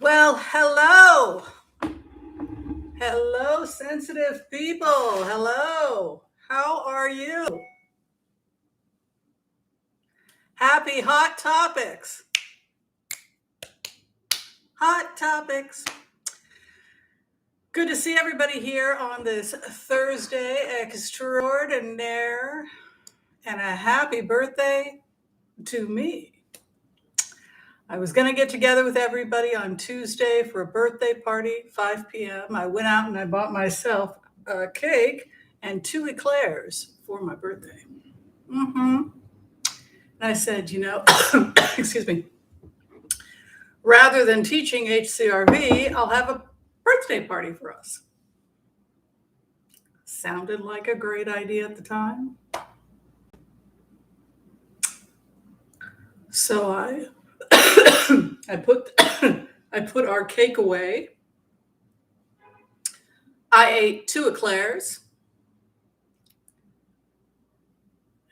Well, hello. Hello, sensitive people. Hello. How are you? Happy Hot Topics. Hot Topics. Good to see everybody here on this Thursday extraordinaire, and a happy birthday to me. I was going to get together with everybody on Tuesday for a birthday party, 5 p.m. I went out and I bought myself a cake and 2 eclairs for my birthday. And I said, excuse me, rather than teaching HCRV, I'll have a birthday party for us. Sounded like a great idea at the time. So I put our cake away. I ate 2 eclairs.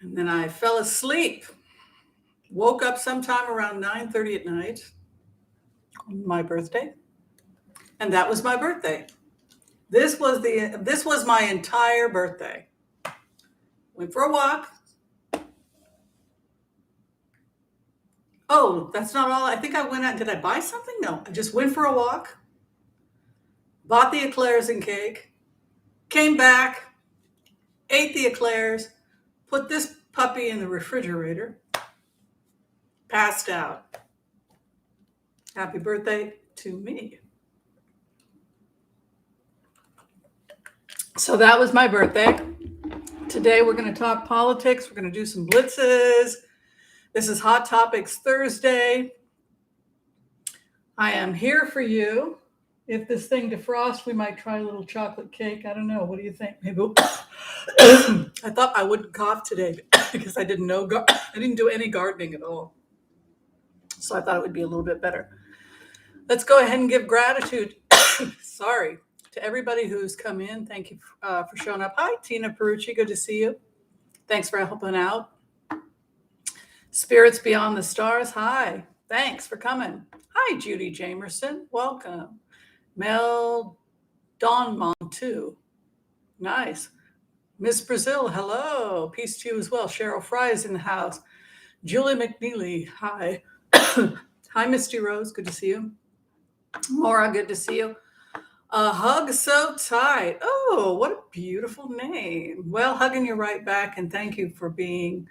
And then I fell asleep. Woke up sometime around 9:30 at night on my birthday. And that was my birthday. This was my entire birthday. Went for a walk. Oh, that's not all. I think I went out. Did I buy something? No, I just went for a walk, bought the eclairs and cake, came back, ate the eclairs, put this puppy in the refrigerator, passed out. Happy birthday to me. So that was my birthday. Today we're going to talk politics. We're going to do some blitzes. This is Hot Topics Thursday. I am here for you. If this thing defrosts, we might try a little chocolate cake. I don't know. What do you think? Maybe I thought I wouldn't cough today because I didn't do any gardening at all. So I thought it would be a little bit better. Let's go ahead and give gratitude. Sorry. To everybody who's come in. Thank you for showing up. Hi, Tina Perucci. Good to see you. Thanks for helping out. Spirits Beyond the Stars. Hi. Thanks for coming. Hi, Judy Jamerson. Welcome. Mel Donmont, too. Nice. Miss Brazil, hello. Peace to you as well. Cheryl Fry is in the house. Julie McNeely, hi. Hi, Misty Rose. Good to see you. Maura, good to see you. A hug so tight. Oh, what a beautiful name. Well, hugging you right back, and thank you for being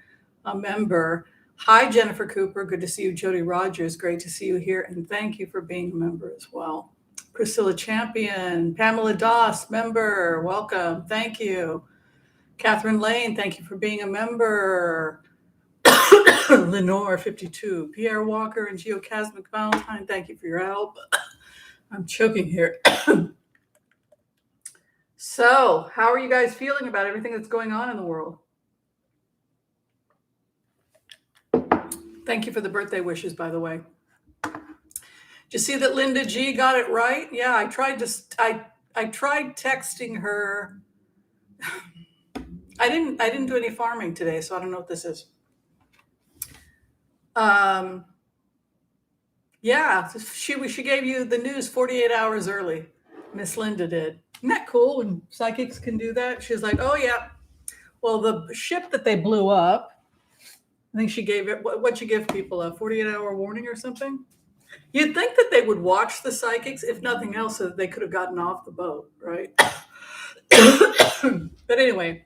a member. Hi, Jennifer Cooper. Good to see you. Jody Rogers, great to see you here, and thank you for being a member as well. Priscilla Champion, Pamela Doss, member, welcome. Thank you. Catherine Lane, thank you for being a member. Lenore, 52. Pierre Walker and Geocosmic Valentine, thank you for your help. I'm choking here. So, how are you guys feeling about everything that's going on in the world? Thank you for the birthday wishes, by the way. Did you see that Linda G got it right? Yeah, I tried texting her. I didn't do any farming today, so I don't know what this is. Yeah, she gave you the news 48 hours early. Miss Linda did. Isn't that cool when psychics can do that? She's like, oh yeah. Well, the ship that they blew up, I think she gave it, what'd you give people, a 48-hour warning or something? You'd think that they would watch the psychics, if nothing else, so that they could have gotten off the boat, right? But anyway,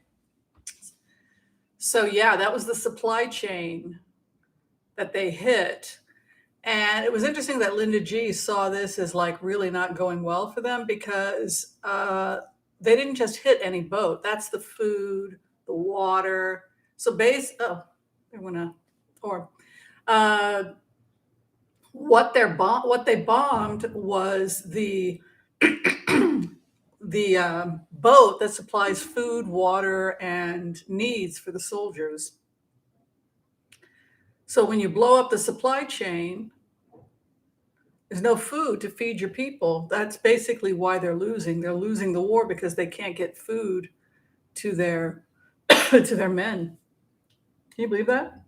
so yeah, that was the supply chain that they hit. And it was interesting that Linda G saw this as like really not going well for them because they didn't just hit any boat. That's the food, the water. So what they bombed was the the boat that supplies food, water, and needs for the soldiers. So when you blow up the supply chain, there's no food to feed your people. That's basically why they're losing. They're losing the war because they can't get food to their to their men. Can you believe that?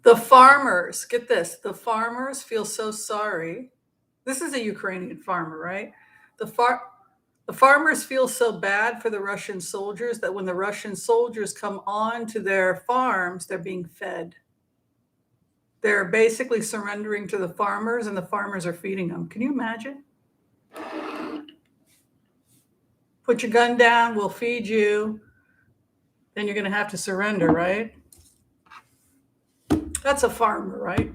The farmers, get this, the farmers feel so sorry. This is a Ukrainian farmer, right? The farmers feel so bad for the Russian soldiers that when the Russian soldiers come on to their farms, they're being fed. They're basically surrendering to the farmers, and the farmers are feeding them. Can you imagine? Put your gun down, we'll feed you. Then you're going to have to surrender, right? That's a farmer, right?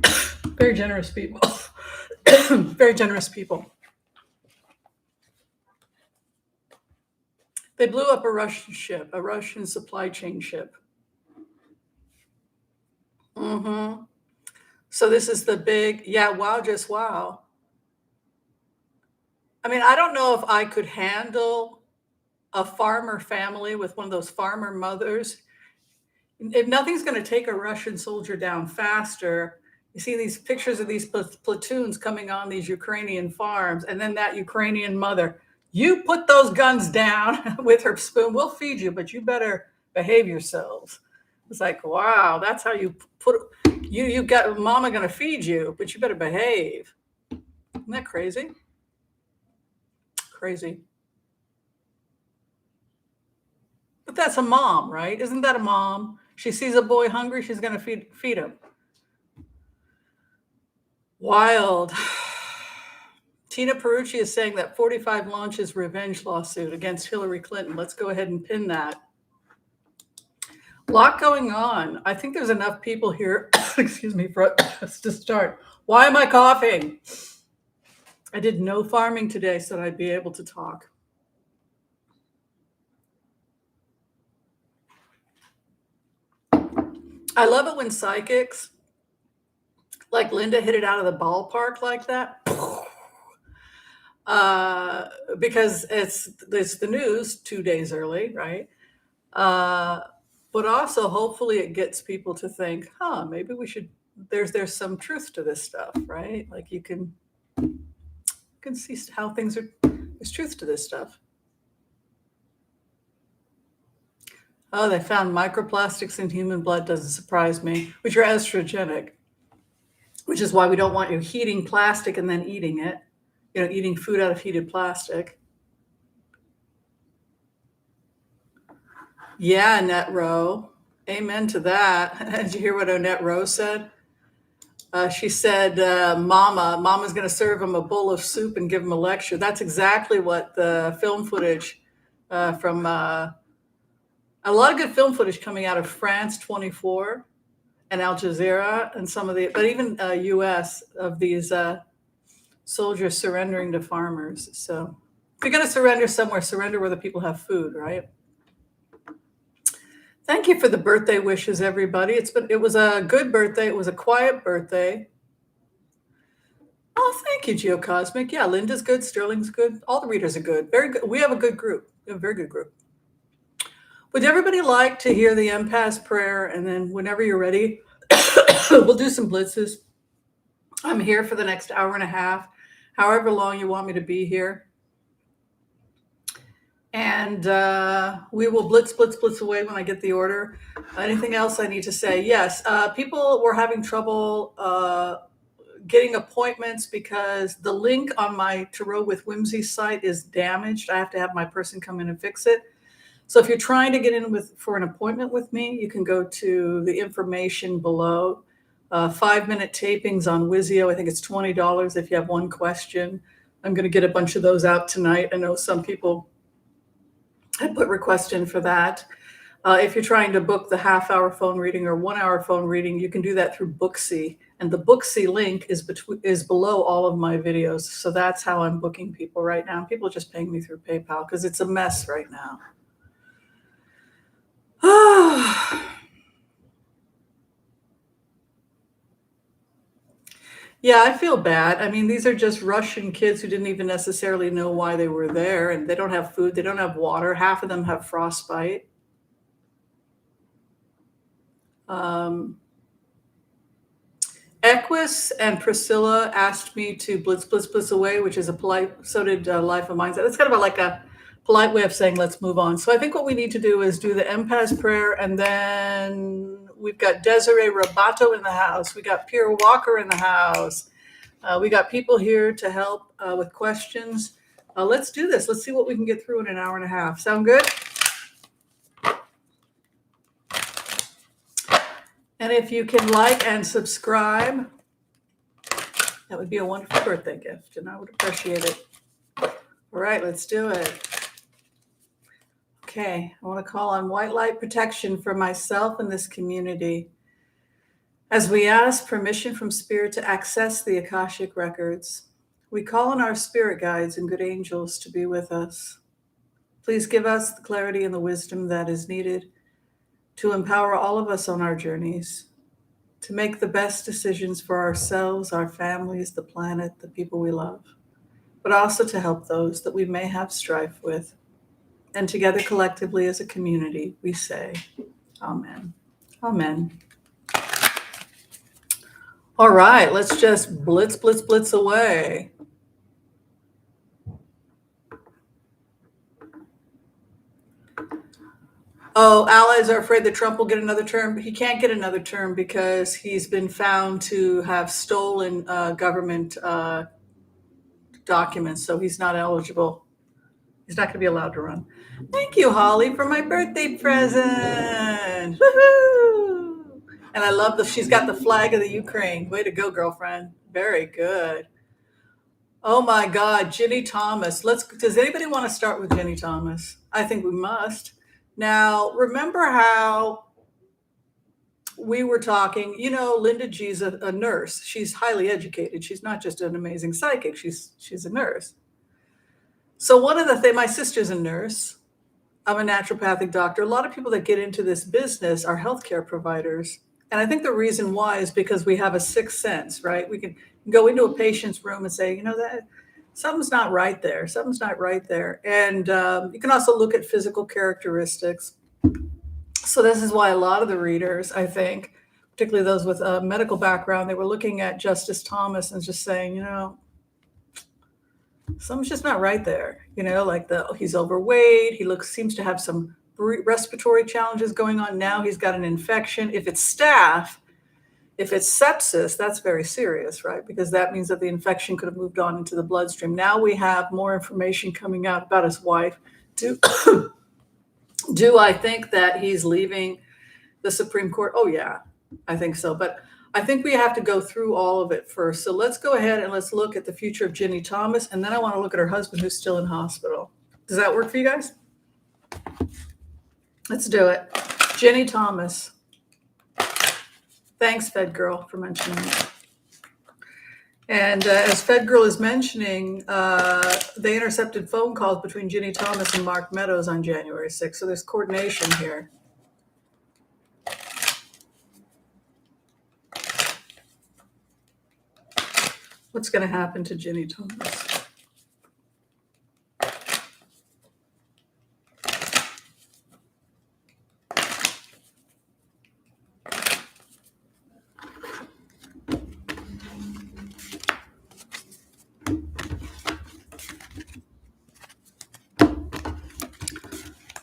Very generous people. Very generous people. They blew up a Russian ship, a Russian supply chain ship. So this is the big, wow, just wow. I mean, I don't know if I could handle a farmer family with one of those farmer mothers. If nothing's going to take a Russian soldier down faster, you see these pictures of these platoons coming on these Ukrainian farms, and then that Ukrainian mother, you put those guns down with her spoon, we'll feed you, but you better behave yourselves. It's like, wow, that's how you put you got mama going to feed you, but you better behave. Isn't that crazy? Crazy. But that's a mom, right? Isn't that a mom? She sees a boy hungry, she's going to feed him. Wild. Tina Perucci is saying that 45 launches revenge lawsuit against Hillary Clinton. Let's go ahead and pin that. A lot going on. I think there's enough people here, excuse me, for us to start. Why am I coughing? I did no farming today, so I'd be able to talk. I love it when psychics, like Linda, hit it out of the ballpark like that. Because it's the news 2 days early, right? But also, hopefully, it gets people to think, maybe we should. There's some truth to this stuff, right? Like you can see how things are. There's truth to this stuff. Oh, they found microplastics in human blood. Doesn't surprise me, which are estrogenic, which is why we don't want you heating plastic and then eating it. Eating food out of heated plastic. Yeah, Annette Rowe. Amen to that. Did you hear what Annette Rowe said? She said, Mama's going to serve him a bowl of soup and give him a lecture. That's exactly what the film footage from a lot of good film footage coming out of France 24 and Al Jazeera and but even US of these soldiers surrendering to farmers. So if you're going to surrender somewhere, surrender where the people have food, right? Thank you for the birthday wishes, everybody. It was a good birthday. It was a quiet birthday. Oh, thank you, Geocosmic. Yeah, Linda's good. Sterling's good. All the readers are good. Very good. We have a good group. We have a very good group. Would everybody like to hear the empath's prayer? And then whenever you're ready, we'll do some blitzes. I'm here for the next hour and a half, however long you want me to be here. And we will blitz away when I get the order. Anything else I need to say? Yes, people were having trouble getting appointments because the link on my Tarot with Whimsy site is damaged. I have to have my person come in and fix it. So if you're trying to get in for an appointment with me, you can go to the information below. 5-minute tapings on Wizio. I think it's $20 if you have one question. I'm going to get a bunch of those out tonight. I know some people had put requests in for that. If you're trying to book the half-hour phone reading or 1-hour phone reading, you can do that through Booksy. And the Booksy link is below all of my videos. So that's how I'm booking people right now. People are just paying me through PayPal because it's a mess right now. Yeah, I feel bad. I mean, these are just Russian kids who didn't even necessarily know why they were there, and they don't have food, they don't have water. Half of them have frostbite. Equus and Priscilla asked me to blitz away, which is a polite, so did Life of Mindset. It's kind of like a polite way of saying let's move on. So I think what we need to do is do the empath's prayer, and then We've got Desiree Robato in the house. We got Pierre Walker in the house. We got people here to help with questions. Let's do this. Let's see what we can get through in an hour and a half. Sound good? And if you can like and subscribe, that would be a wonderful birthday gift, and I would appreciate it. All right, let's do it. Okay, I want to call on white light protection for myself and this community as we ask permission from Spirit to access the Akashic records. We call on our spirit guides and good angels to be with us. Please give us the clarity and the wisdom that is needed to empower all of us on our journeys, to make the best decisions for ourselves, our families, the planet, the people we love, but also to help those that we may have strife with. And together collectively as a community, we say, Amen. Amen. All right, let's just blitz away. Oh, allies are afraid that Trump will get another term. He can't get another term because he's been found to have stolen government documents, so he's not eligible. He's not going to be allowed to run. Thank you, Holly, for my birthday present. Woohoo! And I love she's got the flag of the Ukraine. Way to go, girlfriend. Very good. Oh my God, Ginny Thomas. Does anybody want to start with Ginny Thomas? I think we must. Now, remember how we were talking, Linda G's a nurse. She's highly educated. She's not just an amazing psychic. She's a nurse. So one of the things, my sister's a nurse. I'm a naturopathic doctor. A lot of people that get into this business are healthcare providers. And I think the reason why is because we have a sixth sense, right? We can go into a patient's room and say, that something's not right there. Something's not right there. And you can also look at physical characteristics. So this is why a lot of the readers, I think, particularly those with a medical background, they were looking at Justice Thomas and just saying, something's just not right there. He's overweight. He seems to have some respiratory challenges going on. Now he's got an infection. If it's staph, if it's sepsis, that's very serious, right? Because that means that the infection could have moved on into the bloodstream. Now we have more information coming out about his wife. Do I think that he's leaving the Supreme Court? Oh, yeah, I think so. But I think we have to go through all of it first. So let's go ahead and let's look at the future of Ginny Thomas. And then I want to look at her husband who's still in hospital. Does that work for you guys? Let's do it. Ginny Thomas. Thanks, Fed Girl, for mentioning it. And as Fed Girl is mentioning, they intercepted phone calls between Ginny Thomas and Mark Meadows on January 6th. So there's coordination here. What's going to happen to Ginny Thomas?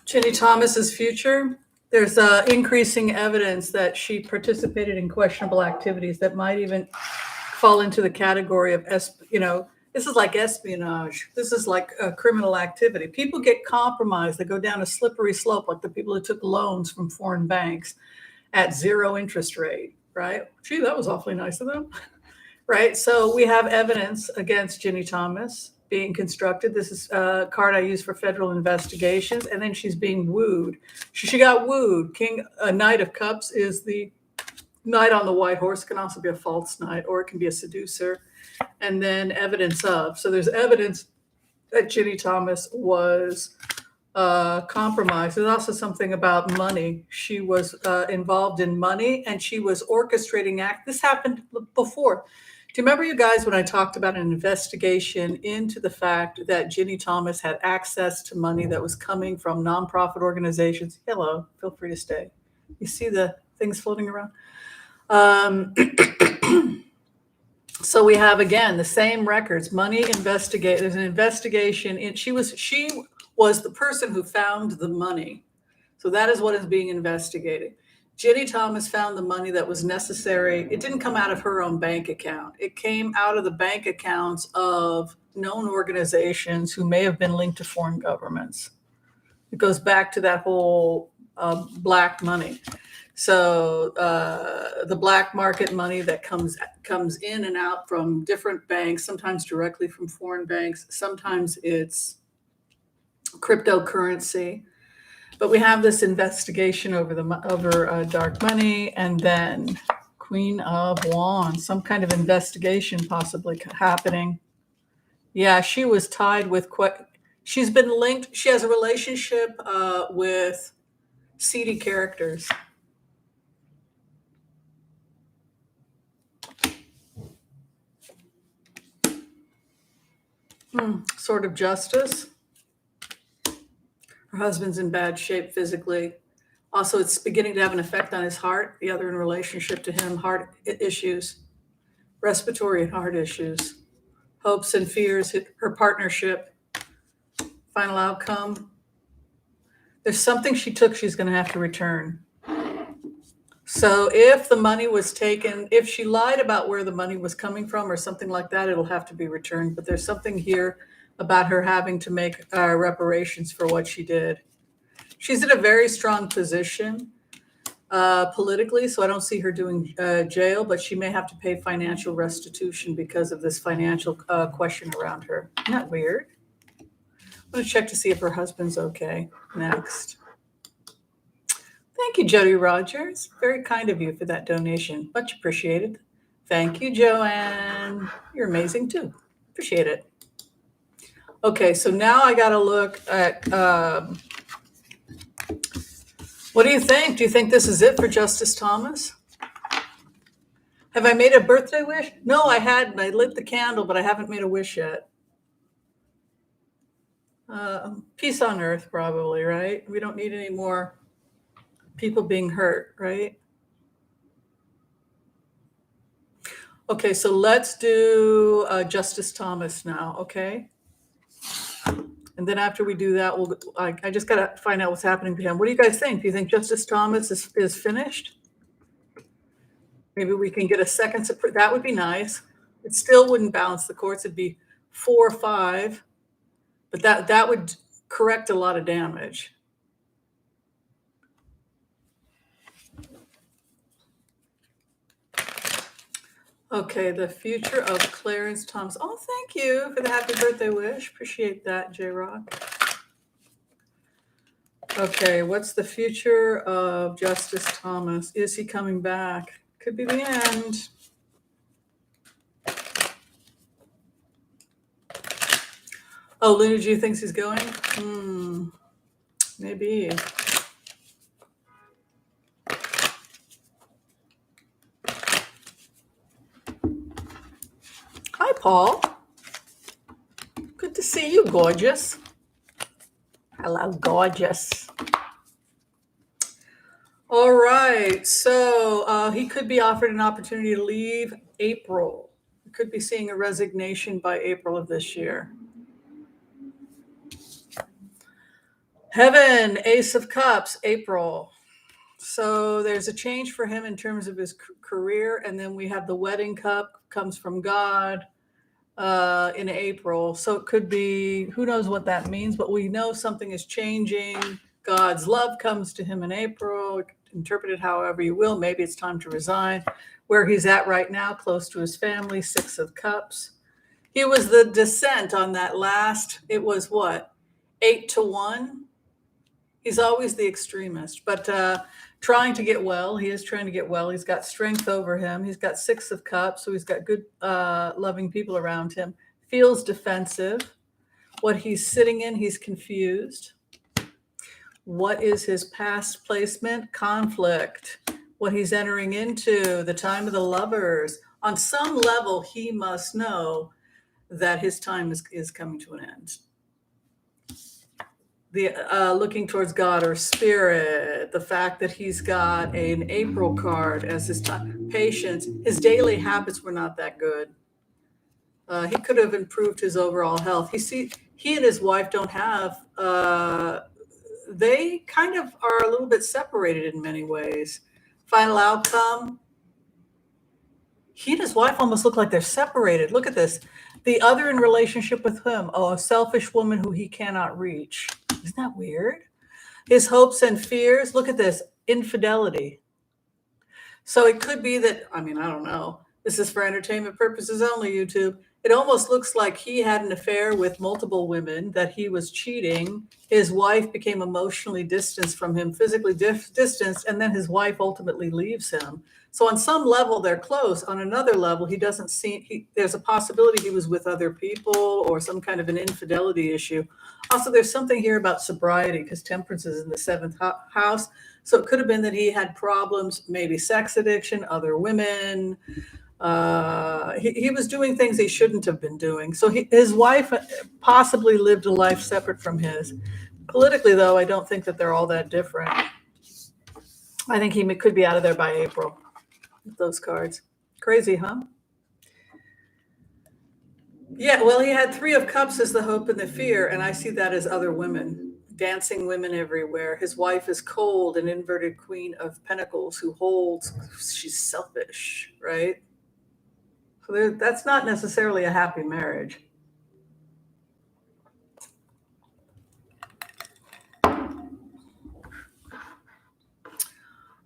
Ginny Thomas's future. There's increasing evidence that she participated in questionable activities that might even fall into the category of, this is like espionage. This is like criminal activity. People get compromised. They go down a slippery slope, like the people who took loans from foreign banks at zero interest rate, right? Gee, that was awfully nice of them, right? So we have evidence against Ginny Thomas being constructed. This is a card I use for federal investigations. And then she's being wooed. She got wooed. Knight of Cups is the knight on the white horse. It can also be a false knight, or it can be a seducer. And then evidence of. So there's evidence that Ginny Thomas was compromised. There's also something about money. She was involved in money, and she was orchestrating This happened before. Do you remember, you guys, when I talked about an investigation into the fact that Ginny Thomas had access to money that was coming from nonprofit organizations? Hello, feel free to stay. You see the things floating around? So we have, again, the same records. Money investigate. There's an investigation. She was the person who found the money. So that is what is being investigated. Ginny Thomas found the money that was necessary. It didn't come out of her own bank account. It came out of the bank accounts of known organizations who may have been linked to foreign governments. It goes back to that whole black money. So the black market money that comes in and out from different banks, sometimes directly from foreign banks, sometimes it's cryptocurrency. But we have this investigation over dark money, and then Queen of Wands, some kind of investigation possibly happening. Yeah, she was tied with. She's been linked. She has a relationship with seedy characters. Sort of justice. Her husband's in bad shape physically. Also, it's beginning to have an effect on his heart. The other in relationship to him, heart issues, respiratory and heart issues, hopes and fears, her partnership, final outcome. There's something she took she's going to have to return. So if the money was taken, if she lied about where the money was coming from or something like that, it'll have to be returned. But there's something here about her having to make reparations for what she did. She's in a very strong position politically, so I don't see her doing jail, but she may have to pay financial restitution because of this financial question around her. Isn't that weird? I'm going to check to see if her husband's okay next. Thank you, Jody Rogers. Very kind of you for that donation. Much appreciated. Thank you, Joanne. You're amazing too. Appreciate it. Okay, so now I got to look at what do you think? Do you think this is it for Justice Thomas? Have I made a birthday wish? No, I hadn't. I lit the candle, but I haven't made a wish yet. Peace on earth, probably, right? We don't need any more people being hurt, right? Okay, so let's do Justice Thomas now, okay? And then after we do that, I just got to find out what's happening to him. What do you guys think? Do you think Justice Thomas is finished? Maybe we can get a second. That would be nice. It still wouldn't balance the courts. It'd be 4 or 5. But that would correct a lot of damage. Okay, the future of Clarence Thomas. Oh, thank you for the happy birthday wish. Appreciate that, J-Rock. Okay, what's the future of Justice Thomas? Is he coming back? Could be the end. Oh, Luna G thinks he's going? Maybe. Hi, Paul. Good to see you, gorgeous. Hello, gorgeous. All right, so he could be offered an opportunity to leave April. We could be seeing a resignation by April of this year. Heaven, Ace of Cups, April. So there's a change for him in terms of his career. And then we have the wedding cup comes from God in April. So it could be, who knows what that means, but we know something is changing. God's love comes to him in April. Interpret it however you will. Maybe it's time to resign. Where he's at right now, close to his family, 6 of Cups. He was the dissent on that last, it was what, 8-1? He's always the extremist, but trying to get well. He is trying to get well. He's got strength over him. He's got 6 of Cups, so he's got good, loving people around him. Feels defensive. What he's sitting in, he's confused. What is his past placement? Conflict. What he's entering into, the time of the lovers. On some level, he must know that his time is coming to an end. The looking towards God or spirit, the fact that he's got an April card as his time, patience. His daily habits were not that good. He could have improved his overall health. He and his wife don't have, they kind of are a little bit separated in many ways. Final outcome. He and his wife almost look like they're separated. Look at this. The other in relationship with him. Oh, a selfish woman who he cannot reach. Isn't that weird? His hopes and fears. Look at this. Infidelity. So it could be that, I don't know. This is for entertainment purposes only, YouTube. It almost looks like he had an affair with multiple women, that he was cheating. His wife became emotionally distanced from him, physically distanced, and then his wife ultimately leaves him. So on some level, they're close. On another level, he doesn't see, there's a possibility he was with other people or some kind of an infidelity issue. Also, there's something here about sobriety because temperance is in the seventh house. So it could have been that he had problems, maybe sex addiction, other women. He was doing things he shouldn't have been doing. So his wife possibly lived a life separate from his. Politically, though, I don't think that they're all that different. I think he could be out of there by April with those cards. Crazy, huh? Yeah, well, he had Three of Cups as the hope and the fear, and I see that as other women, dancing women everywhere. His wife is cold, an inverted Queen of Pentacles who holds, she's selfish, right? So that's not necessarily a happy marriage.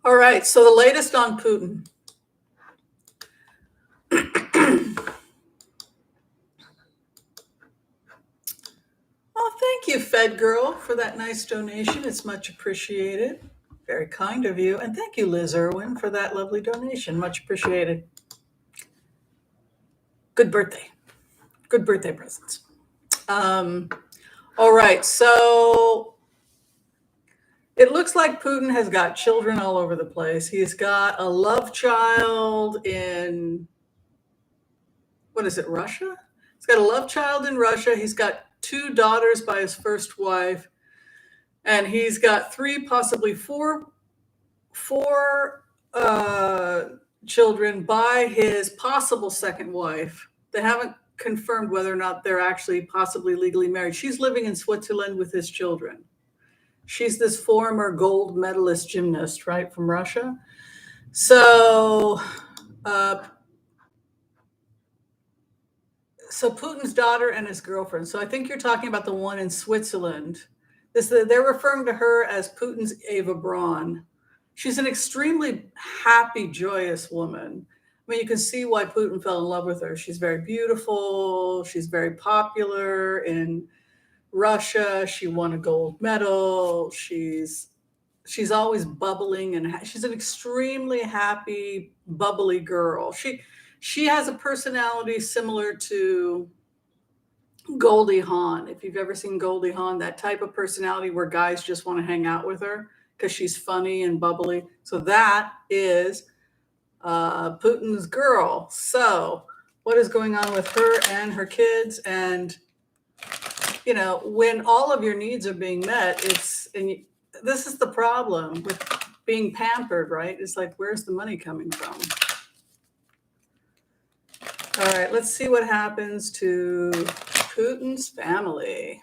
All right, so the latest on Putin. Oh, thank you, Fed Girl, for that nice donation. It's much appreciated. Very kind of you. And thank you, Liz Irwin, for that lovely donation. Much appreciated. Good birthday. Good birthday presents. All right, so it looks like Putin has got children all over the place. He's got a love child in, what is it, Russia? He's got a love child in Russia. He's got 2 daughters by his first wife. And he's got 3, possibly 4 children by his possible second wife. They haven't confirmed whether or not they're actually possibly legally married. She's living in Switzerland with his children. She's this former gold medalist gymnast, right, from Russia. So Putin's daughter and his girlfriend. So I think you're talking about the one in Switzerland. They're referring to her as Putin's Eva Braun. She's an extremely happy, joyous woman. I mean, you can see why Putin fell in love with her. She's very beautiful. She's very popular in Russia. She won a gold medal. She's always bubbling, and she's an extremely happy, bubbly girl. She has a personality similar to Goldie Hawn. If you've ever seen Goldie Hawn, that type of personality where guys just want to hang out with her because she's funny and bubbly. So that is Putin's girl. So what is going on with her and her kids? And, when all of your needs are being met, this is the problem with being pampered, right? It's like, where's the money coming from? All right, let's see what happens to Putin's family.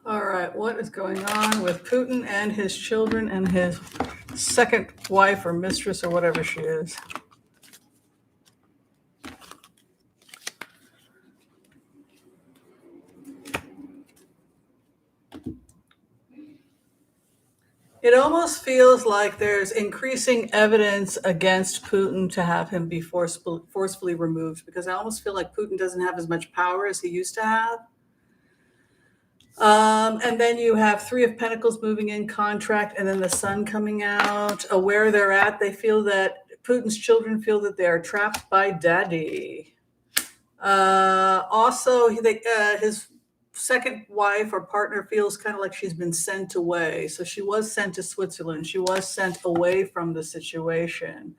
All right, what is going on with Putin and his children and his second wife or mistress or whatever she is? It almost feels like there's increasing evidence against Putin to have him be forcefully removed, because I almost feel like Putin doesn't have as much power as he used to have. And then you have Three of Pentacles moving in, contract, and then the Sun coming out. Where they're at, they feel that Putin's children feel that they are trapped by daddy. Also, his second wife or partner feels kind of like she's been sent away. So she was sent to Switzerland. She was sent away from the situation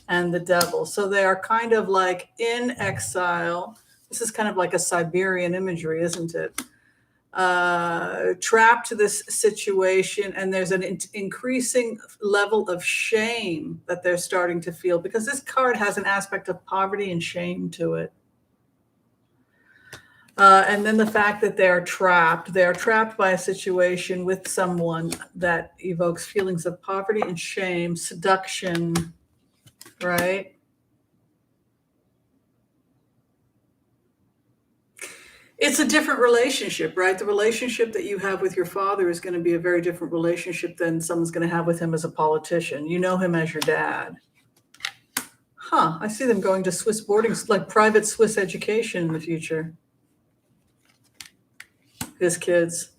and the devil. So they are kind of like in exile. This is kind of like a Siberian imagery, isn't it? trapped to this situation, and there's an increasing level of shame that they're starting to feel, because this card has an aspect of poverty and shame to it. And then the fact that they're trapped by a situation with someone that evokes feelings of poverty and shame, seduction, right? It's a different relationship, right? The relationship that you have with your father is going to be a very different relationship than someone's going to have with him as a politician. You know him as your dad. I see them going to Swiss boarding, like private Swiss education in the future. His kids.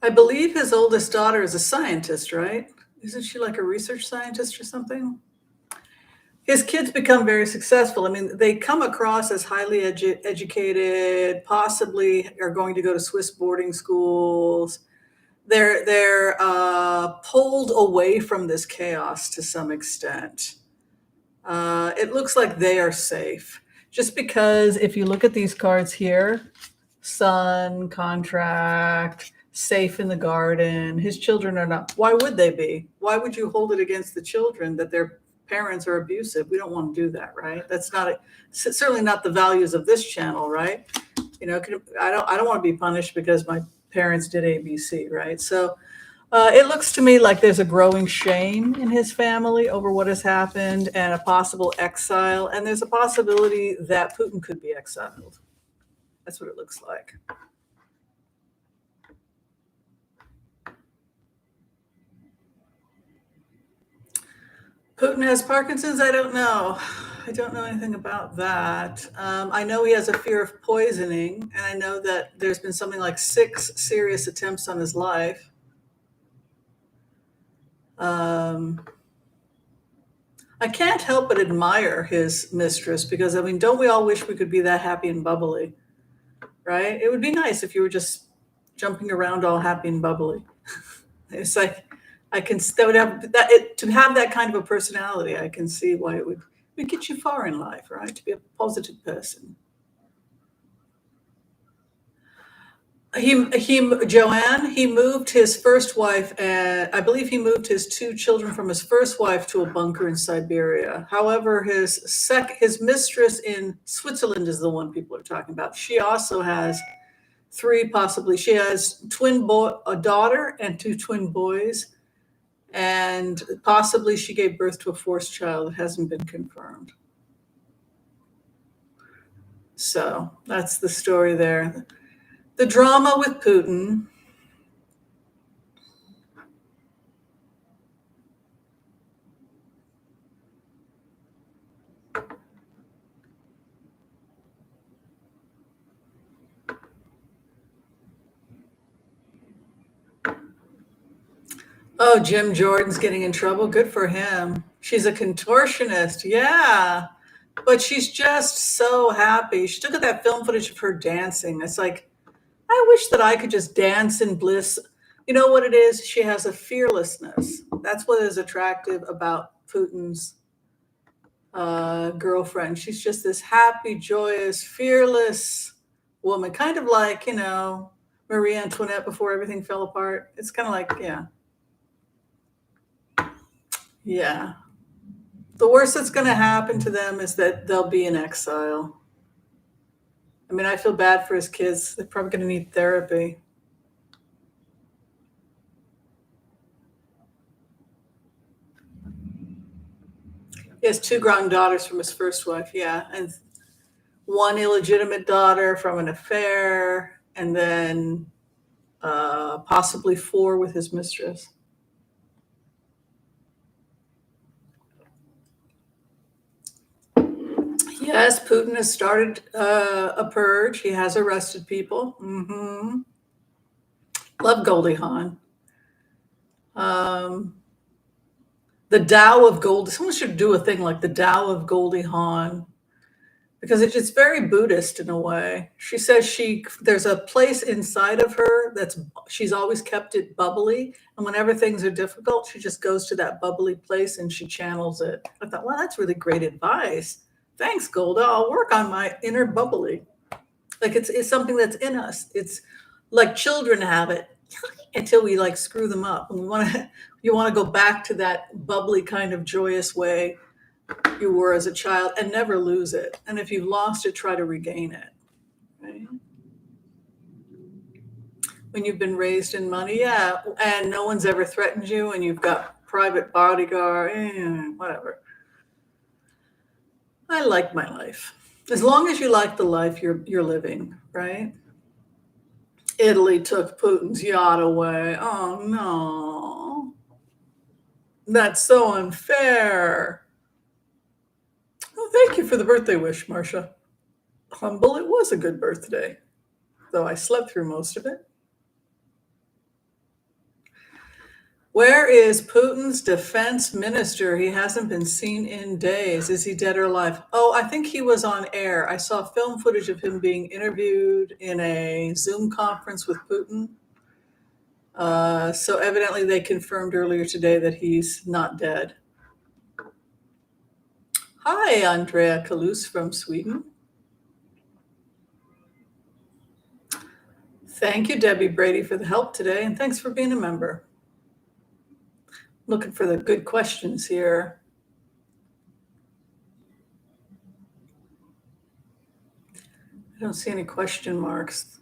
I believe his oldest daughter is a scientist, right? Isn't she like a research scientist or something? His kids become very successful. I mean, they come across as highly educated, possibly are going to go to Swiss boarding schools. They're pulled away from this chaos to some extent. It looks like they are safe. Just because if you look at these cards here, sun, contract, safe in the garden, his children are not. Why would they be? Why would you hold it against the children that their parents are abusive? We don't want to do that, right? That's not certainly not the values of this channel, right? You know, I don't want to be punished because my parents did ABC, right? So it looks to me like there's a growing shame in his family over what has happened, and a possible exile. And there's a possibility that Putin could be exiled. That's what it looks like. Putin has Parkinson's? I don't know. I don't know anything about that. I know he has a fear of poisoning, and I know that there's been something like 6 serious attempts on his life. I can't help but admire his mistress, because, I mean, don't we all wish we could be that happy and bubbly, right? It would be nice if you were just jumping around all happy and bubbly. It's like, to have that kind of a personality, I can see why it would get you far in life, right? To be a positive person. Joanne, he moved his first wife, and I believe he moved his 2 children from his first wife to a bunker in Siberia. However, his mistress in Switzerland is the one people are talking about. She also has 3, possibly. She has a daughter and 2 twin boys, and possibly she gave birth to a forced child. It hasn't been confirmed. So that's the story there. The drama with Putin. Oh, Jim Jordan's getting in trouble. Good for him. She's a contortionist. Yeah. But she's just so happy. She took that film footage of her dancing. It's like, I wish that I could just dance in bliss. You know what it is? She has a fearlessness. That's what is attractive about Putin's girlfriend. She's just this happy, joyous, fearless woman. Kind of like, Marie Antoinette before everything fell apart. It's kind of like, yeah. Yeah. The worst that's going to happen to them is that they'll be in exile. I mean, I feel bad for his kids. They're probably going to need therapy. He has 2 granddaughters from his first wife, yeah. And 1 illegitimate daughter from an affair, and then possibly 4 with his mistress. Yes, Putin has started a purge. He has arrested people. Mm-hmm. Love Goldie Hawn. The Tao of Goldie. Someone should do a thing like the Tao of Goldie Hawn. because it's very Buddhist in a way. She says there's a place inside of her she's always kept it bubbly, and whenever things are difficult, she just goes to that bubbly place and she channels it. I thought, well, that's really great advice. Thanks, Golda. I'll work on my inner bubbly. Like it's something that's in us. It's like children have it until we like screw them up, and you want to go back to that bubbly kind of joyous way you were as a child and never lose it. And if you've lost it, try to regain it. Right? When you've been raised in money, yeah, and no one's ever threatened you, and you've got private bodyguard, whatever. I like my life. As long as you like the life you're living, right? Italy took Putin's yacht away. Oh no. That's so unfair. Oh, thank you for the birthday wish, Marcia. Humble, it was a good birthday, though I slept through most of it. Where is Putin's defense minister? He hasn't been seen in days. Is he dead or alive? Oh, I think he was on air. I saw film footage of him being interviewed in a Zoom conference with Putin. So evidently they confirmed earlier today that he's not dead. Hi, Andrea Kalus from Sweden. Thank you, Debbie Brady, for the help today, and thanks for being a member. Looking for the good questions here. I don't see any question marks.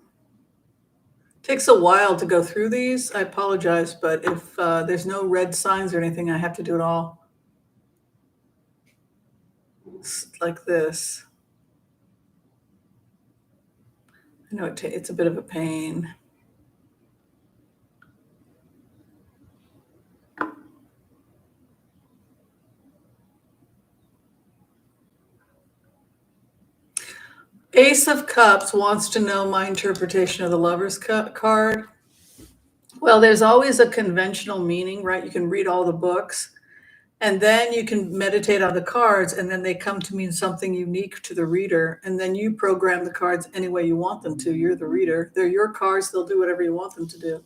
Takes a while to go through these. I apologize, but if there's no red signs or anything, I have to do it all like this. I know it's a bit of a pain. Ace of Cups wants to know my interpretation of the Lover's card. Well, there's always a conventional meaning, right? You can read all the books, and then you can meditate on the cards, and then they come to mean something unique to the reader, and then you program the cards any way you want them to. You're the reader. They're your cards. They'll do whatever you want them to do.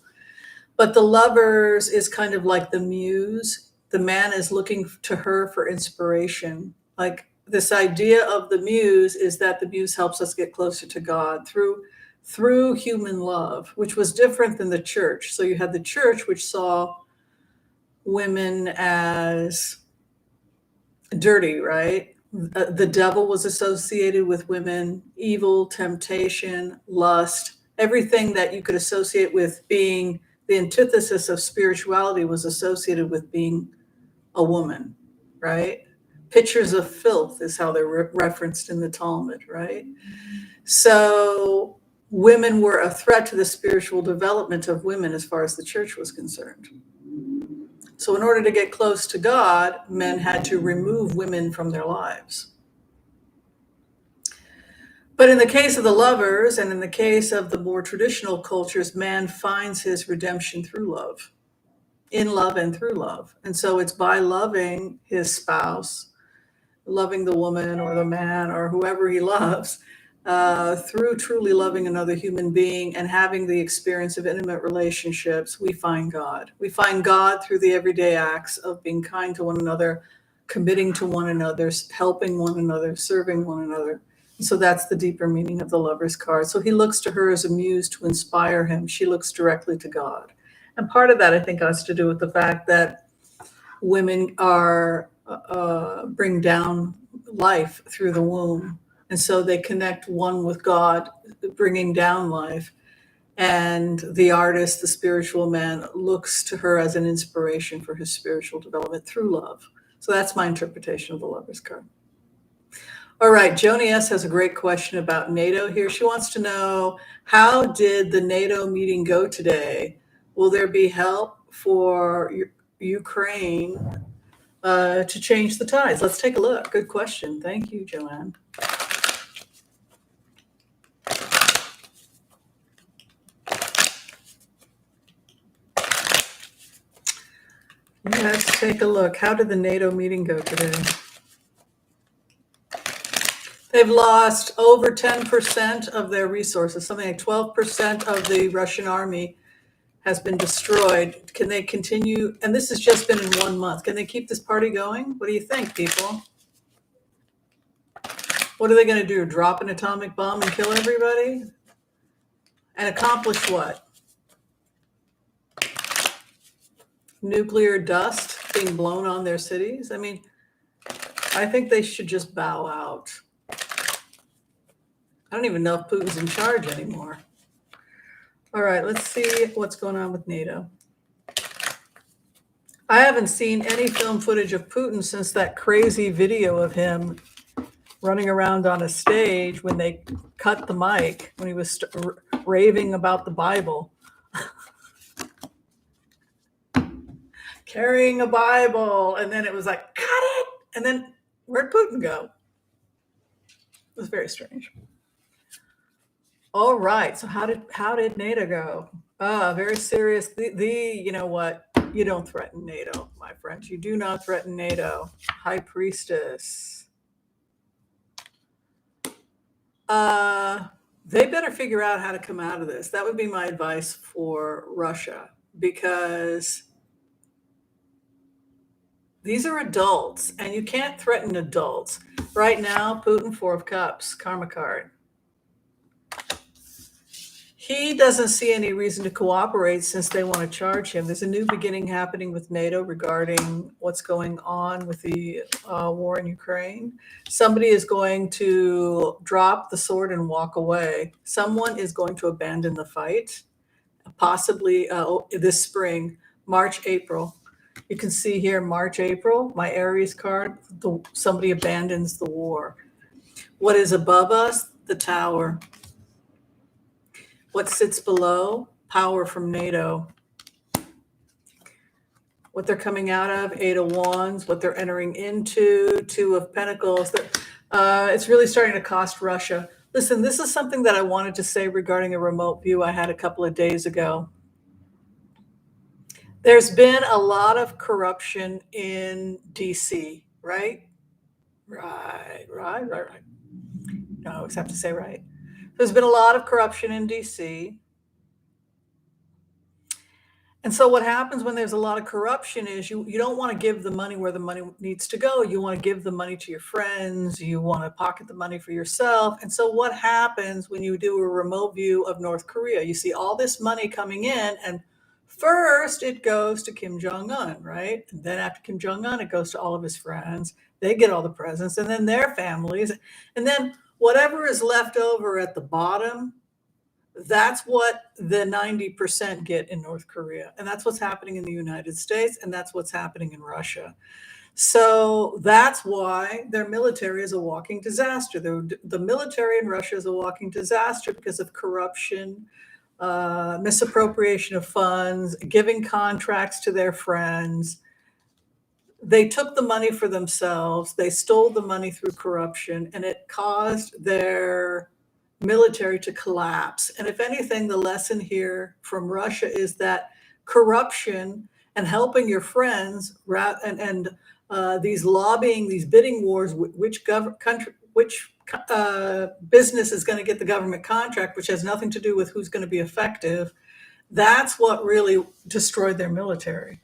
But the Lovers is kind of like the muse. The man is looking to her for inspiration. Like this idea of the muse is that the muse helps us get closer to God through human love, which was different than the church. So you had the church, which saw women as dirty, right? The devil was associated with women, evil, temptation, lust, everything that you could associate with being the antithesis of spirituality was associated with being a woman, right? Pictures of filth is how they're referenced in the Talmud, right? So women were a threat to the spiritual development of women as far as the church was concerned. So in order to get close to God, men had to remove women from their lives. But in the case of the Lovers, and in the case of the more traditional cultures, man finds his redemption through love, in love and through love. And so it's by loving his spouse, loving the woman or the man or whoever he loves, through truly loving another human being and having the experience of intimate relationships, we find God. We find God through the everyday acts of being kind to one another, committing to one another, helping one another, serving one another. And so that's the deeper meaning of the Lover's card. So he looks to her as a muse to inspire him. She looks directly to God. And part of that, I think, has to do with the fact that women bring down life through the womb. And so they connect one with God, bringing down life. And the artist, the spiritual man, looks to her as an inspiration for his spiritual development through love. So that's my interpretation of the Lover's card. All right, Joni S. has a great question about NATO here. She wants to know, how did the NATO meeting go today? Will there be help for Ukraine to change the tides? Let's take a look. Good question. Thank you, Joanne. Let's take a look. How did the NATO meeting go today? They've lost over 10% of their resources. Something like 12% of the Russian army has been destroyed. Can they continue? And this has just been in 1 month. Can they keep this party going? What do you think, people? What are they going to do? Drop an atomic bomb and kill everybody? And accomplish what? Nuclear dust being blown on their cities? I mean, I think they should just bow out. I don't even know if Putin's in charge anymore. All right, let's see what's going on with NATO. I haven't seen any film footage of Putin since that crazy video of him running around on a stage when they cut the mic, when he was raving about the Bible. Carrying a Bible, and then it was like, cut it! And then where'd Putin go? It was very strange. All right, so how did NATO go? Very serious. You know what? You don't threaten NATO, my friends. You do not threaten NATO. High Priestess. They better figure out how to come out of this. That would be my advice for Russia, because these are adults, and you can't threaten adults. Right now, Putin, 4 of Cups, karma card. He doesn't see any reason to cooperate since they want to charge him. There's a new beginning happening with NATO regarding what's going on with the war in Ukraine. Somebody is going to drop the sword and walk away. Someone is going to abandon the fight, possibly this spring, March, April. You can see here, March, April, my Aries card, somebody abandons the war. What is above us? The Tower. What sits below? Power from NATO. What they're coming out of? 8 of Wands. What they're entering into? 2 of Pentacles. It's really starting to cost Russia. Listen, this is something that I wanted to say regarding a remote view I had a couple of days ago. There's been a lot of corruption in DC, right? Right. No, I always have to say right. There's been a lot of corruption in DC. And so what happens when there's a lot of corruption is you don't want to give the money where the money needs to go. You want to give the money to your friends. You want to pocket the money for yourself. And so what happens when you do a remote view of North Korea? You see all this money coming in, and first it goes to Kim Jong-un, right? And then after Kim Jong-un, it goes to all of his friends. They get all the presents, and then their families. And then whatever is left over at the bottom, that's what the 90% get in North Korea. And that's what's happening in the United States, and that's what's happening in Russia. So that's why their military is a walking disaster. The military in Russia is a walking disaster because of corruption, misappropriation of funds, giving contracts to their friends. They took the money for themselves. They stole the money through corruption, and it caused their military to collapse. And if anything, the lesson here from Russia is that corruption and helping your friends and these lobbying, these bidding wars, which business is going to get the government contract, which has nothing to do with who's going to be effective, that's what really destroyed their military.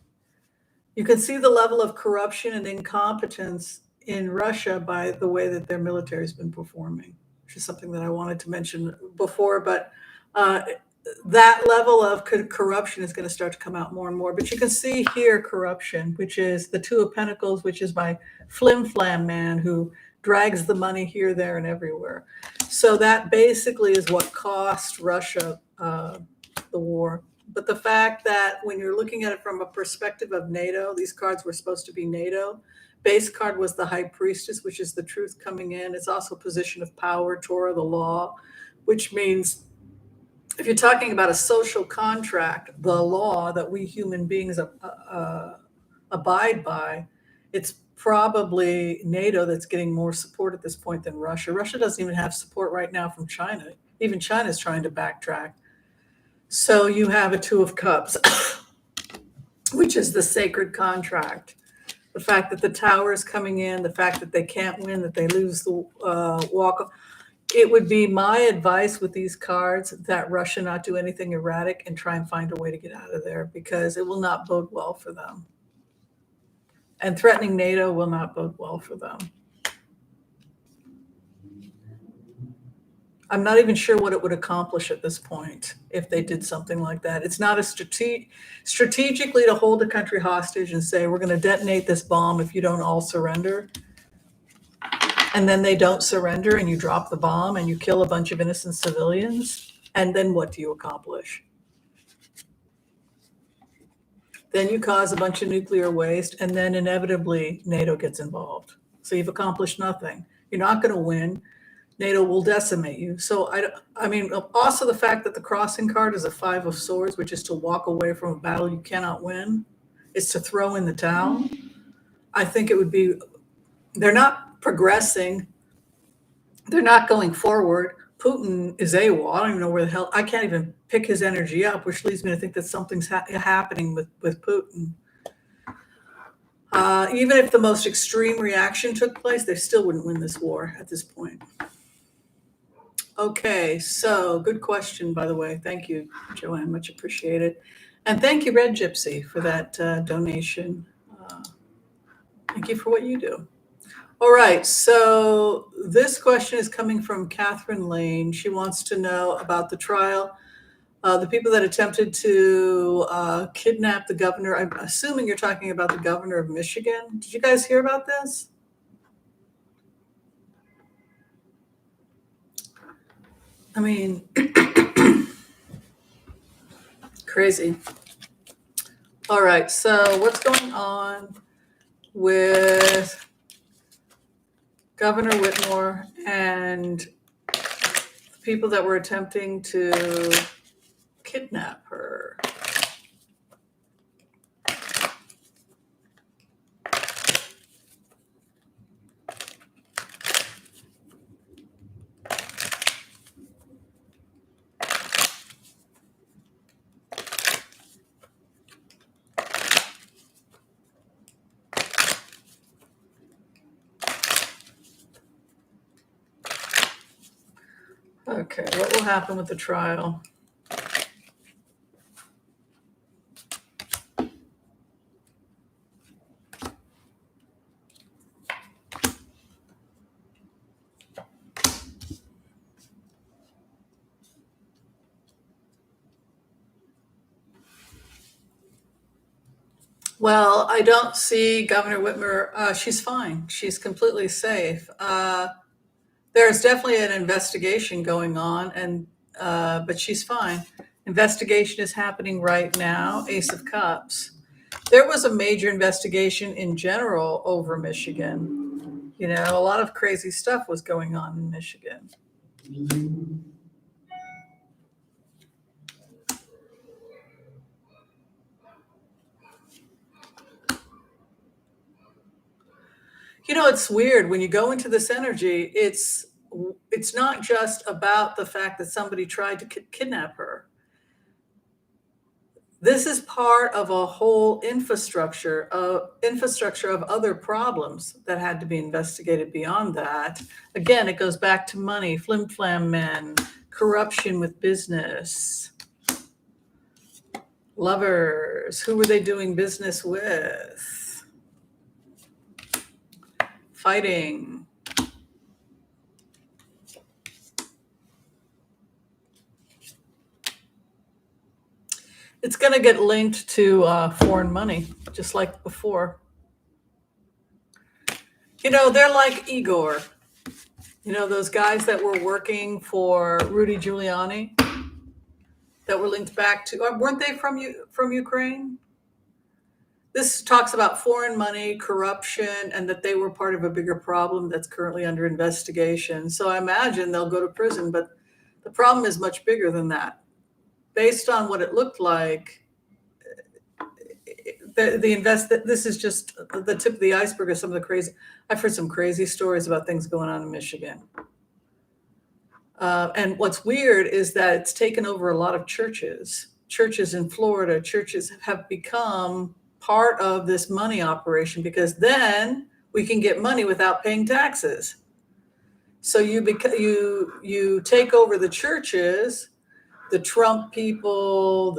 You can see the level of corruption and incompetence in Russia by the way that their military has been performing, which is something that I wanted to mention before. But that level of corruption is going to start to come out more and more. But you can see here corruption, which is the 2 of Pentacles, which is my flim-flam man who drags the money here, there, and everywhere. So that basically is what cost Russia the war. But the fact that when you're looking at it from a perspective of NATO, these cards were supposed to be NATO. Base card was the High Priestess, which is the truth coming in. It's also position of power, Torah, the law, which means if you're talking about a social contract, the law that we human beings abide by, it's probably NATO that's getting more support at this point than Russia. Russia doesn't even have support right now from China. Even China's trying to backtrack. So you have a 2 of Cups, which is the sacred contract. the fact that the tower is coming in, the fact that they can't win, that they lose the walk. It would be my advice with these cards that Russia not do anything erratic and try and find a way to get out of there, because it will not bode well for them. And threatening NATO will not bode well for them. I'm not even sure what it would accomplish at this point if they did something like that. It's not a strategically to hold a country hostage and say, we're going to detonate this bomb if you don't all surrender. And then they don't surrender and you drop the bomb and you kill a bunch of innocent civilians. And then what do you accomplish? Then you cause a bunch of nuclear waste, and then inevitably NATO gets involved. So you've accomplished nothing. You're not going to win. NATO will decimate you. So I mean, also the fact that the crossing card is a 5 of swords, which is to walk away from a battle you cannot win, is to throw in the towel. I think it would be, they're not progressing. They're not going forward. Putin is AWOL. I don't even know where the hell, I can't even pick his energy up, which leads me to think that something's happening with Putin. Even if the most extreme reaction took place, they still wouldn't win this war at this point. Okay, so good question, by the way. Thank you, Joanne, much appreciated. And thank you, Red Gypsy, for that donation. Thank you for what you do. All right, so this question is coming from Catherine Lane. She wants to know about the trial, the people that attempted to kidnap the governor. I'm assuming you're talking about the governor of Michigan. Did you guys hear about this? I mean, crazy. All right, so what's going on with Governor Whitmore and the people that were attempting to kidnap her? Okay, what will happen with the trial? Well, I don't see Governor Whitmer. She's fine. She's completely safe. There's definitely an investigation going on, and but she's fine. Investigation is happening right now. Ace of Cups. There was a major investigation in general over Michigan. You know, a lot of crazy stuff was going on in Michigan. You know, it's weird when you go into this energy. It's not just about the fact that somebody tried to kidnap her. This is part of a whole infrastructure of other problems that had to be investigated beyond that. Again, it goes back to money, flim-flam men, corruption with business, lovers. Who were they doing business with? Fighting. It's going to get linked to foreign money, just like before. You know, they're like Igor. You know, those guys that were working for Rudy Giuliani that were linked back to, weren't they from Ukraine? This talks about foreign money, corruption, and that they were part of a bigger problem that's currently under investigation. So I imagine they'll go to prison, but the problem is much bigger than that. Based on what it looked like, this is just the tip of the iceberg of some of the crazy. I've heard some crazy stories about things going on in Michigan. And what's weird is that it's taken over a lot of churches. Churches in Florida, churches have become part of this money operation, because then we can get money without paying taxes. So you take over the churches, the Trump people,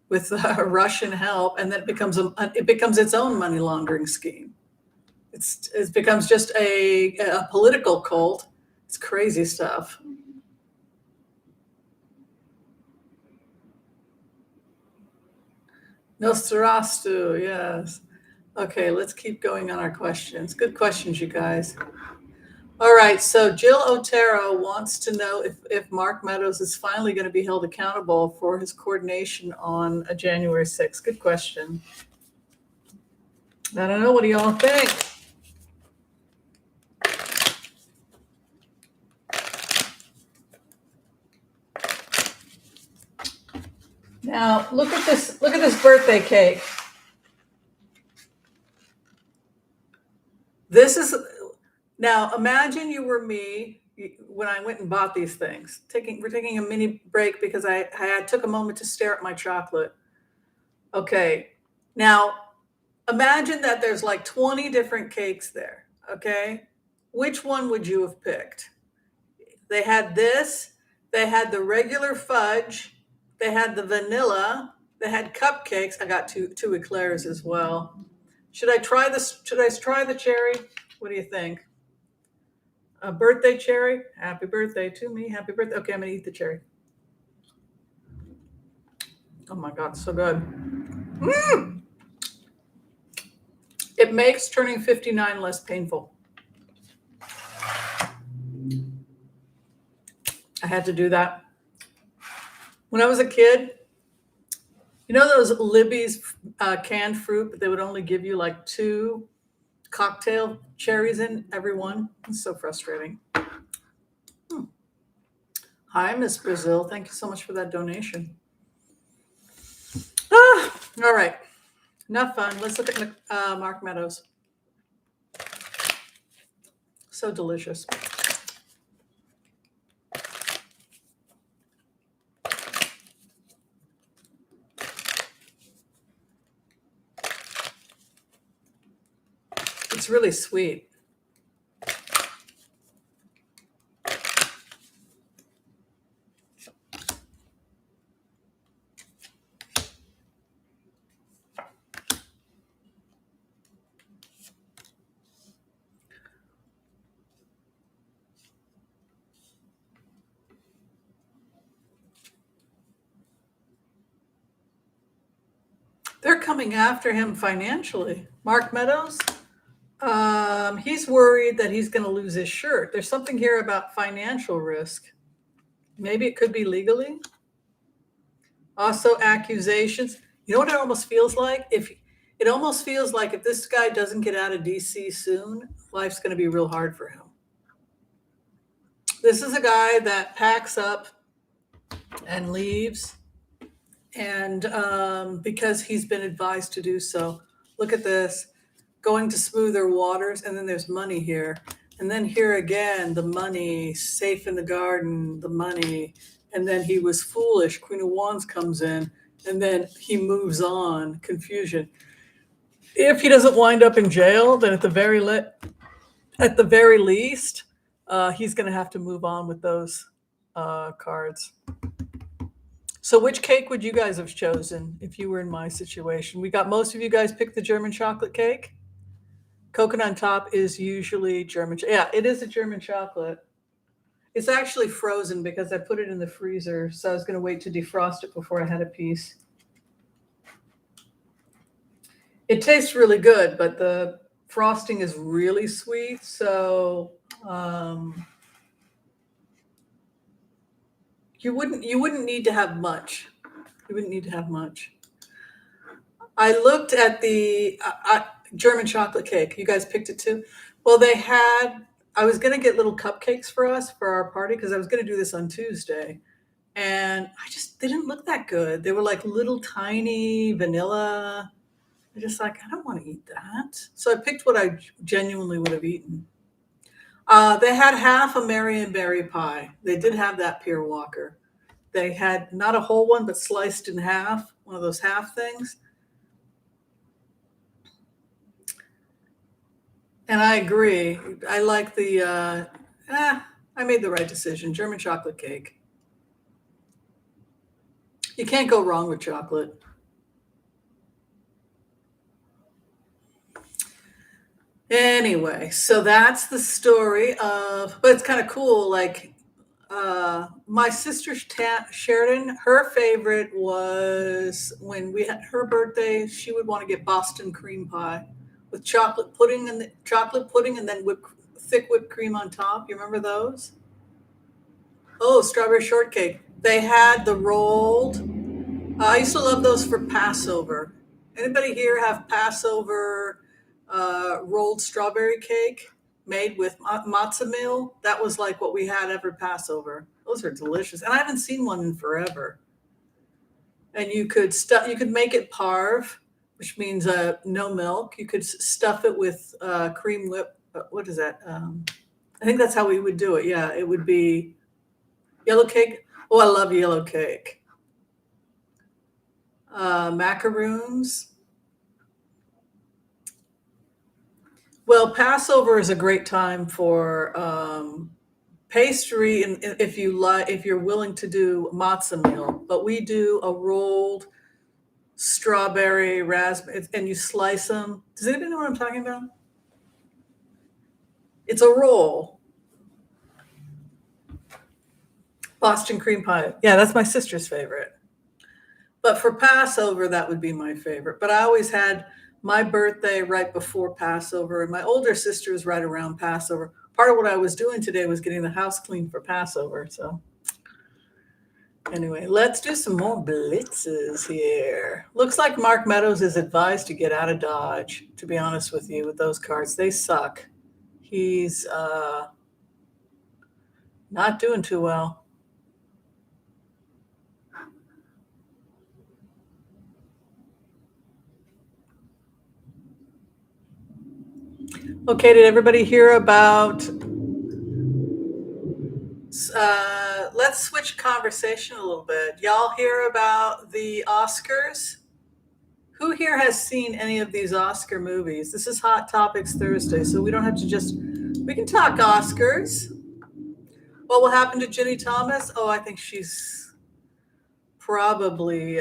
with Russian help, and then it becomes its own money laundering scheme. It becomes just a political cult. It's crazy stuff. Nosferatu, yes. Okay, let's keep going on our questions. Good questions, you guys. All right, so Jill Otero wants to know if Mark Meadows is finally going to be held accountable for his coordination on January 6th. Good question. I don't know. What do y'all think? Now, look at this birthday cake. Now imagine you were me when I went and bought these things. We're taking a mini break because I took a moment to stare at my chocolate. Okay. Now imagine that there's like 20 different cakes there. Okay. Which one would you have picked? They had this, they had the regular fudge, they had the vanilla, they had cupcakes. I got two eclairs as well. Should I try the cherry? What do you think? A birthday cherry? Happy birthday to me. Happy birthday. Okay, I'm going to eat the cherry. Oh my God, so good. It makes turning 59 less painful. I had to do that. When I was a kid, you know those Libby's canned fruit, but they would only give you like 2 cocktail cherries in every one. It's so frustrating. Hi, Miss Brazil. Thank you so much for that donation. All right. Enough fun. Let's look at Mark Meadows. So delicious. It's really sweet. They're coming after him financially. Mark Meadows, he's worried that he's going to lose his shirt. There's something here about financial risk. Maybe it could be legally. Also, accusations. You know what it almost feels like? It almost feels like if this guy doesn't get out of DC soon, life's going to be real hard for him. This is a guy that packs up and leaves, and because he's been advised to do so. Look at this, going to smoother waters, and then there's money here. And then here again, the money, safe in the garden, the money. And then he was foolish. Queen of Wands comes in, and then he moves on. Confusion. If he doesn't wind up in jail, then at the very least, he's going to have to move on with those cards. So which cake would you guys have chosen if you were in my situation? We got most of you guys picked the German chocolate cake. Coconut on top is usually German. Yeah, it is a German chocolate. It's actually frozen because I put it in the freezer. So I was going to wait to defrost it before I had a piece. It tastes really good, but the frosting is really sweet. So you wouldn't need to have much. You wouldn't need to have much. I looked at the German chocolate cake. You guys picked it too? Well, I was going to get little cupcakes for us for our party because I was going to do this on Tuesday. And they didn't look that good. They were like little tiny vanilla. I just like, I don't want to eat that. So I picked what I genuinely would have eaten. They had half a Marionberry pie. They did have that Pierre Walker. They had not a whole one, but sliced in half, one of those half things. And I agree. I like I made the right decision. German chocolate cake. You can't go wrong with chocolate. Anyway, so that's the story of, but it's kind of cool. Like, my sister Sheridan, her favorite was when we had her birthday. She would want to get Boston cream pie with chocolate pudding and then thick whipped cream on top. You remember those? Oh, strawberry shortcake. They had the rolled. I used to love those for Passover. Anybody here have Passover rolled strawberry cake made with matzah meal? That was like what we had every Passover. Those are delicious, and I haven't seen one in forever. And you could make it parve, which means no milk. You could stuff it with cream whip. What is that? I think that's how we would do it. Yeah, it would be yellow cake. Oh, I love yellow cake. Macaroons. Well, Passover is a great time for pastry, and if you're willing to do matzah meal. But we do a rolled strawberry, raspberry, and you slice them. Does anybody know what I'm talking about? It's a roll. Boston cream pie. Yeah, that's my sister's favorite. But for Passover, that would be my favorite. But I always had my birthday right before Passover, and my older sister is right around Passover. Part of what I was doing today was getting the house clean for Passover. So, anyway, let's do some more blitzes here. Looks like Mark Meadows is advised to get out of Dodge, to be honest with you, with those cards. They suck. He's not doing too well. Okay, did everybody hear about? Let's switch conversation a little bit. Y'all hear about the Oscars? Who here has seen any of these Oscar movies? This is Hot Topics Thursday, so we don't have to we can talk Oscars. What will happen to Ginny Thomas? Oh, I think she's probably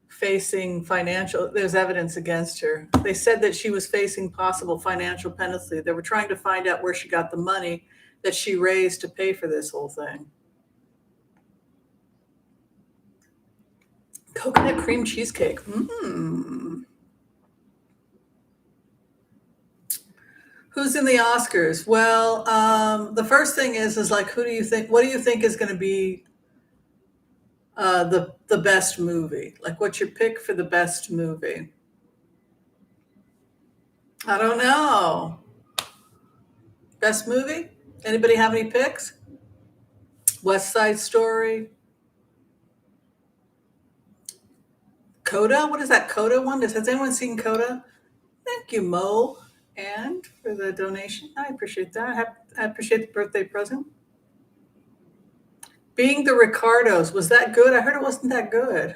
facing there's evidence against her. They said that she was facing possible financial penalty. They were trying to find out where she got the money that she raised to pay for this whole thing. Coconut cream cheesecake. Who's in the Oscars? Well, the first thing is like, who do you think? What do you think is going to be the best movie? Like, what's your pick for the best movie? I don't know. Best movie? Anybody have any picks? West Side Story. Coda? What is that Coda one? Has anyone seen Coda? Thank you, Mo, and for the donation. I appreciate that. I appreciate the birthday present. Being the Ricardos, was that good? I heard it wasn't that good.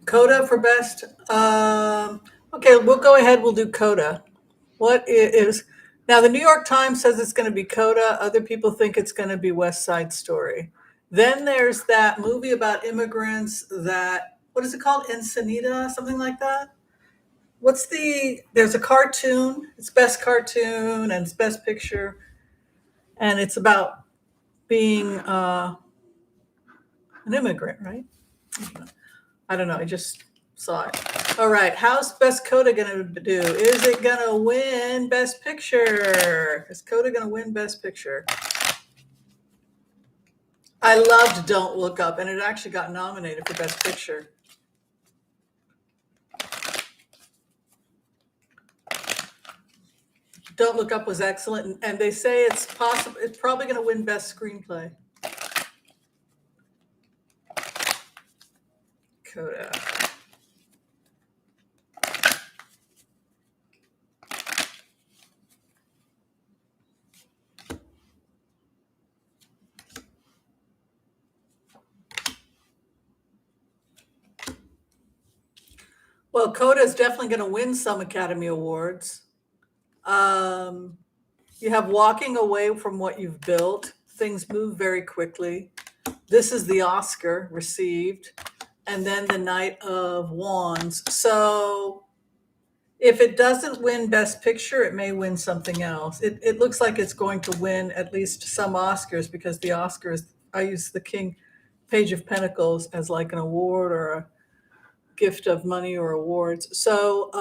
Coda for best. Okay, we'll go ahead. We'll do Coda. What is now? The New York Times says it's going to be Coda. Other people think it's going to be West Side Story. Then there's that movie about immigrants. What is it called? Encinita, something like that. There's a cartoon. It's best cartoon and it's best picture, and it's about being an immigrant, right? I don't know. I just saw it. All right. How's Best Coda going to do? Is it going to win Best Picture? Is Coda going to win Best Picture? I loved Don't Look Up, and it actually got nominated for Best Picture. Don't Look Up was excellent, and they say it's probably going to win Best Screenplay. Coda. Well, Coda is definitely going to win some Academy Awards. You have Walking Away from What You've Built. Things move very quickly. This is the Oscar received. And then The Knight of Wands. So if it doesn't win Best Picture, it may win something else. It looks like it's going to win at least some Oscars, because the Oscars, I use the Page of Pentacles as like an award or a gift of money or awards. So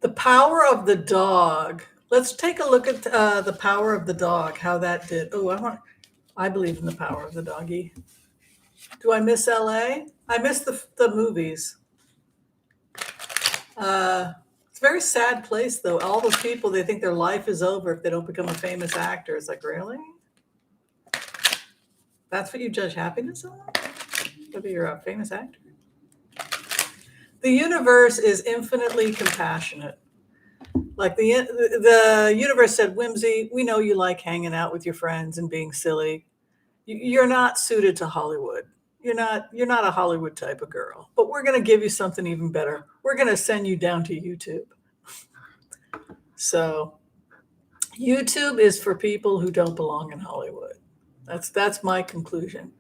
The Power of the Dog. Let's take a look at The Power of the Dog, how that did. Oh, I believe in the power of the doggy. Do I miss LA? I miss the movies. It's a very sad place, though. All those people, they think their life is over if they don't become a famous actor. It's like, really? That's what you judge happiness on? Whether you're a famous actor? The universe is infinitely compassionate. Like the universe said, Whimsy, we know you like hanging out with your friends and being silly. You're not suited to Hollywood. You're not a Hollywood type of girl, but we're going to give you something even better. We're going to send you down to YouTube. So YouTube is for people who don't belong in Hollywood. That's my conclusion.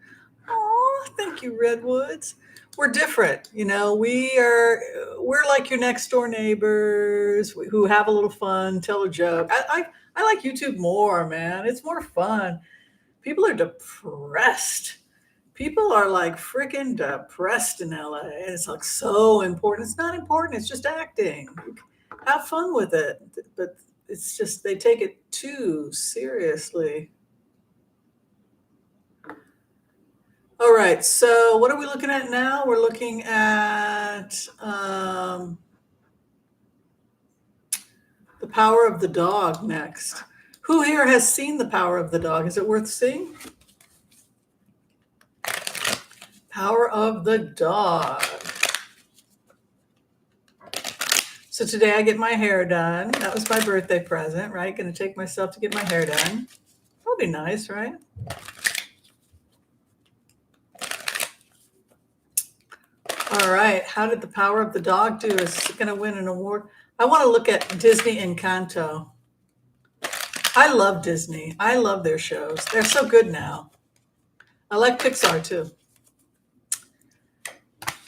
Oh, thank you, Redwoods. We're different. We're like your next door neighbors who have a little fun, tell a joke. I like YouTube more, man. It's more fun. People are depressed. People are like freaking depressed in LA. And it's like so important. It's not important. It's just acting. Have fun with it. But it's just, they take it too seriously. All right. So what are we looking at now? We're looking at The Power of the Dog next. Who here has seen The Power of the Dog? Is it worth seeing? Power of the Dog. So today I get my hair done. That was my birthday present, right? Going to take myself to get my hair done. That'll be nice, right? All right. How did The Power of the Dog do? Is it going to win an award? I want to look at Disney Encanto. I love Disney. I love their shows. They're so good now. I like Pixar too.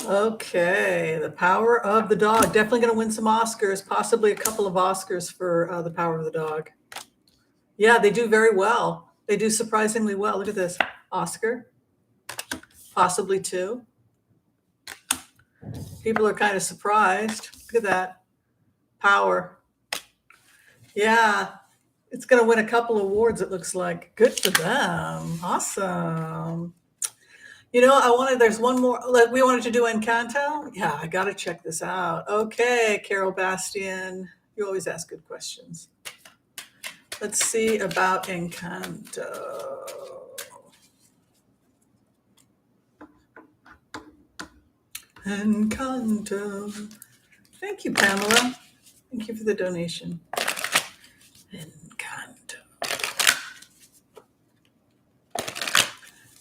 Okay, The Power of the Dog. Definitely going to win some Oscars, possibly a couple of Oscars for The Power of the Dog. Yeah, they do very well. They do surprisingly well. Look at this. Oscar. Possibly two. People are kind of surprised. Look at that. Power. Yeah, it's going to win a couple of awards, it looks like. Good for them. Awesome. There's one more. We wanted to do Encanto. Yeah, I got to check this out. Okay, Carol Bastian. You always ask good questions. Let's see about Encanto. Encanto. Thank you, Pamela. Thank you for the donation. Encanto.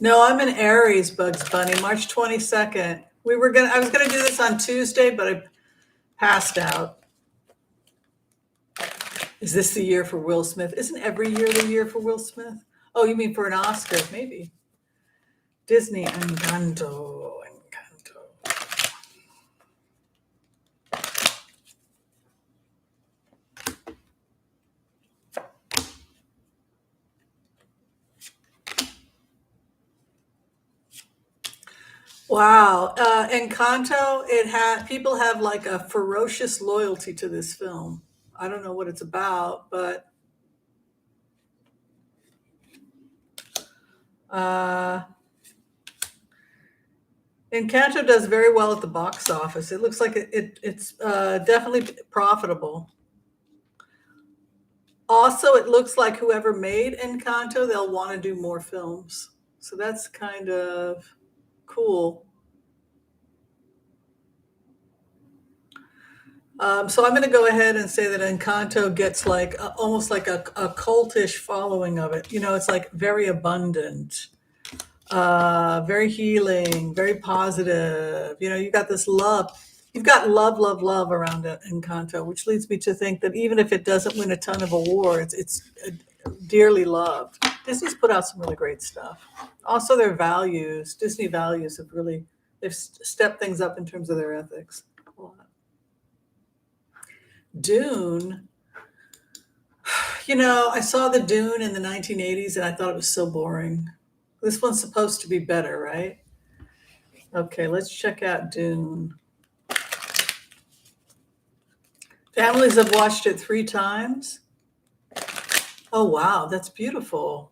No, I'm in Aries, Bugs Bunny, March 22nd. I was gonna do this on Tuesday, but I passed out. Is this the year for Will Smith? Isn't every year the year for Will Smith? Oh, you mean for an Oscar? Maybe. Disney Encanto. Wow, Encanto. People have like a ferocious loyalty to this film. I don't know what it's about, but Encanto does very well at the box office. It looks like it's definitely profitable. Also, it looks like whoever made Encanto, they'll want to do more films. So that's kind of cool. So I'm going to go ahead and say that Encanto gets like almost like a cultish following of it. It's like very abundant. Very healing, very positive. You got this love. You've got love, love, love around it in Encanto, which leads me to think that even if it doesn't win a ton of awards, it's dearly loved. Disney's put out some really great stuff. Also, their values, Disney values have really, they've stepped things up in terms of their ethics. A lot. Dune, I saw the Dune in the 1980s and I thought it was so boring. This one's supposed to be better, right? Okay, let's check out Dune. Families have watched it 3 times. Oh, wow, that's beautiful.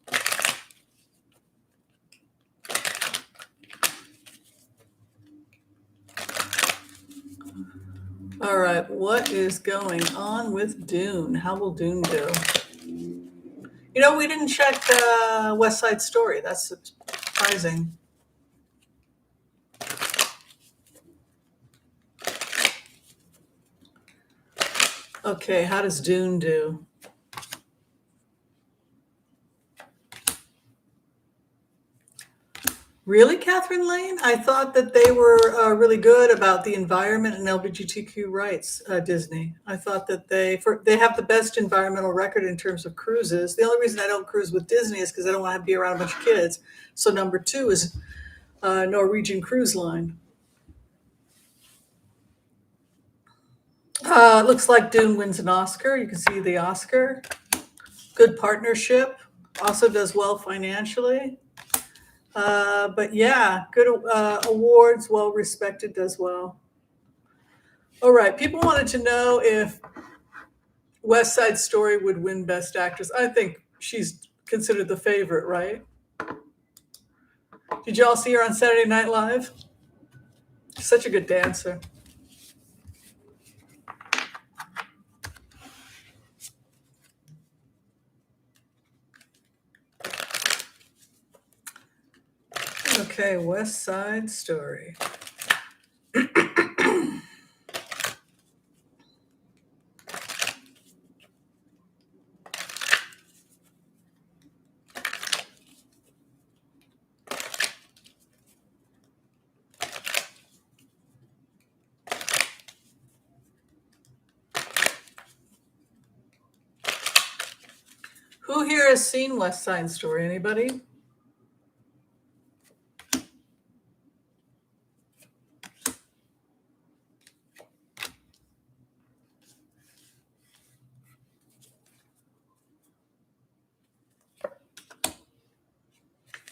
All right, what is going on with Dune? How will Dune do? We didn't check West Side Story. That's surprising. Okay, how does Dune do? Really, Catherine Lane? I thought that they were really good about the environment and LGBTQ rights, Disney. I thought that they have the best environmental record in terms of cruises. The only reason I don't cruise with Disney is because I don't want to be around a bunch of kids. So number 2 is Norwegian Cruise Line. It looks like Dune wins an Oscar. You can see the Oscar. Good partnership. Also does well financially. But yeah, good awards, well respected, does well. All right, people wanted to know if West Side Story would win Best Actress. I think she's considered the favorite, right? Did y'all see her on Saturday Night Live? Such a good dancer. Okay, West Side Story. Who here has seen West Side Story? Anybody?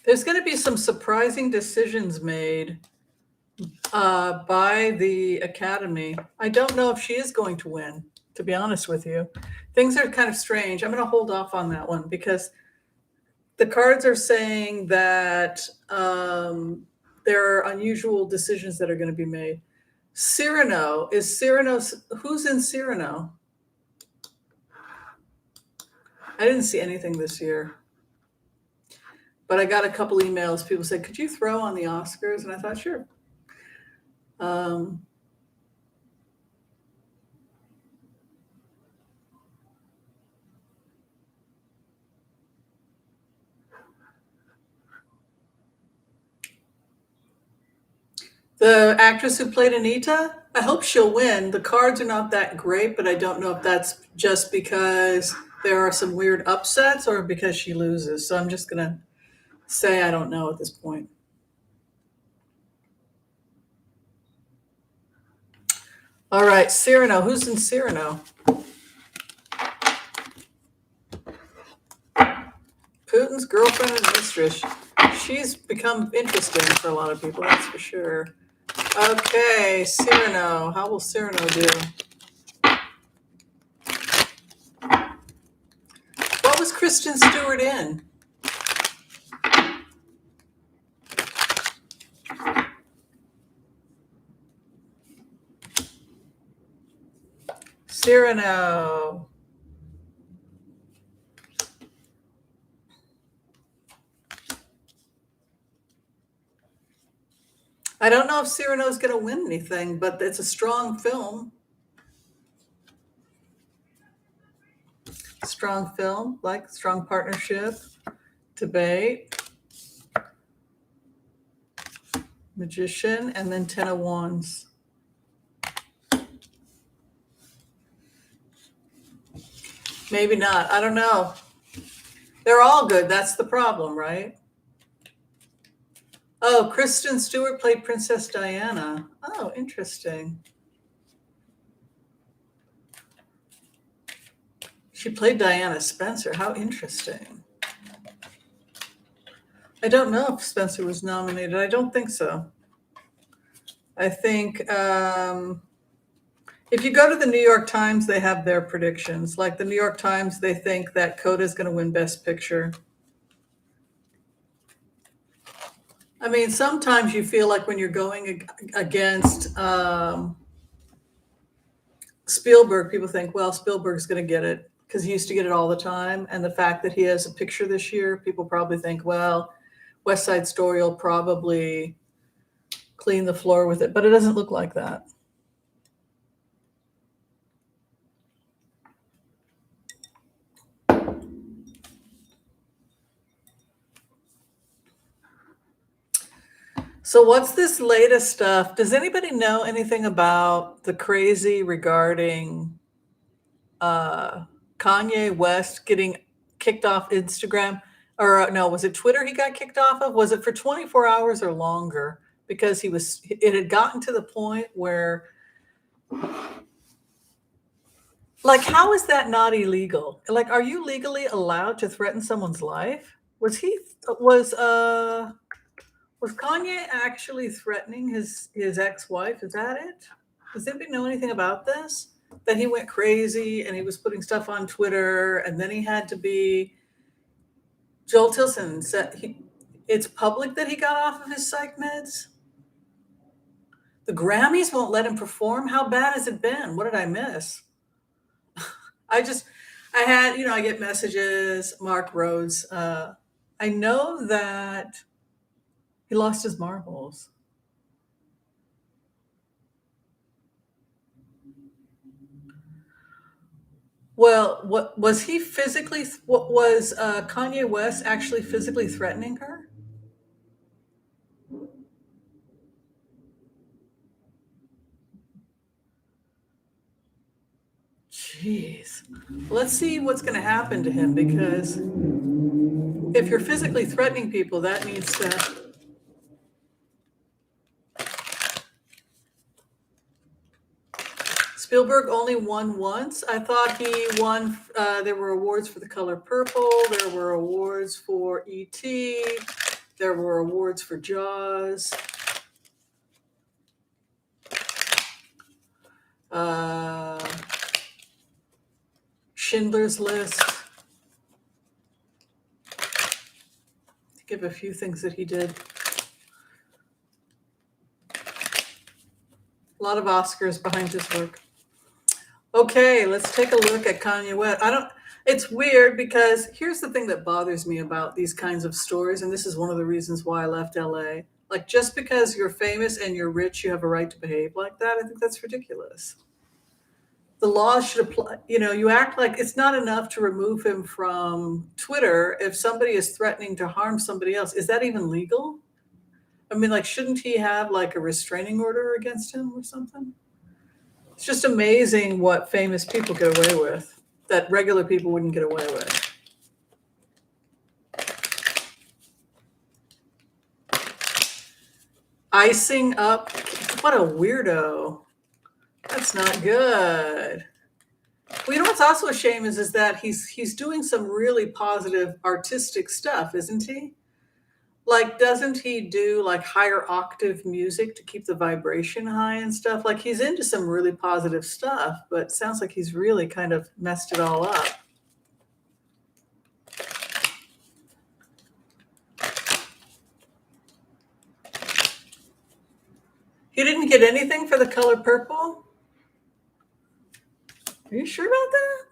There's going to be some surprising decisions made by the Academy. I don't know if she is going to win, to be honest with you. Things are kind of strange. I'm going to hold off on that one because the cards are saying that there are unusual decisions that are going to be made. Who's in Cyrano? I didn't see anything this year. But I got a couple emails. People said, could you throw on the Oscars? And I thought, sure. The actress who played Anita, I hope she'll win. The cards are not that great, but I don't know if that's just because there are some weird upsets or because she loses. So I'm just going to say I don't know at this point. All right, Cyrano. Who's in Cyrano? Putin's girlfriend and mistress. She's become interesting for a lot of people, that's for sure. Okay, Cyrano. How will Cyrano do? What was Kristen Stewart in? Cyrano. I don't know if Cyrano's going to win anything, but it's a strong film. Strong film, like strong partnership, debate. Magician, and then 10 of Wands. Maybe not. I don't know. They're all good. That's the problem, right? Oh, Kristen Stewart played Princess Diana. Oh, interesting. She played Diana Spencer. How interesting. I don't know if Spencer was nominated. I don't think so. I think if you go to the New York Times, they have their predictions. Like the New York Times, they think that Coda is going to win Best Picture. I mean, sometimes you feel like when you're going against Spielberg, people think, well, Spielberg's going to get it because he used to get it all the time. And the fact that he has a picture this year, people probably think, well, West Side Story will probably clean the floor with it. But it doesn't look like that. So what's this latest stuff? Does anybody know anything about the crazy regarding Kanye West getting kicked off Instagram? Or no, was it Twitter he got kicked off of? Was it for 24 hours or longer? Because it had gotten to the point where, like, how is that not illegal? Like, are you legally allowed to threaten someone's life? Was Kanye actually threatening his ex-wife? Is that it? Does anybody know anything about this? That he went crazy and he was putting stuff on Twitter, and then he had to be. Joel Tilson said it's public that he got off of his psych meds. The Grammys won't let him perform. How bad has it been? What did I miss? I get messages. Mark Rhodes. I know that he lost his marbles. Well, what was he physically? What was Kanye West actually physically threatening her? Jeez. Let's see what's going to happen to him, because if you're physically threatening people, that needs to. Spielberg only won once. I thought he won. There were awards for The Color Purple. There were awards for E.T. There were awards for Jaws. Schindler's List. To give a few things that he did. A lot of Oscars behind his work. Okay, let's take a look at Kanye West. It's weird because here's the thing that bothers me about these kinds of stories, and this is one of the reasons why I left LA. Like, just because you're famous and you're rich, you have a right to behave like that. I think that's ridiculous. The law should apply. You act like it's not enough to remove him from Twitter. If somebody is threatening to harm somebody else, is that even legal? I mean, like, shouldn't he have like a restraining order against him or something? It's just amazing what famous people get away with that regular people wouldn't get away with. Icing up. What a weirdo. That's not good. Well, what's also a shame is that he's doing some really positive artistic stuff, isn't he? Like, doesn't he do like higher octave music to keep the vibration high and stuff? Like, he's into some really positive stuff, but it sounds like he's really kind of messed it all up. He didn't get anything for The Color Purple? Are you sure about that?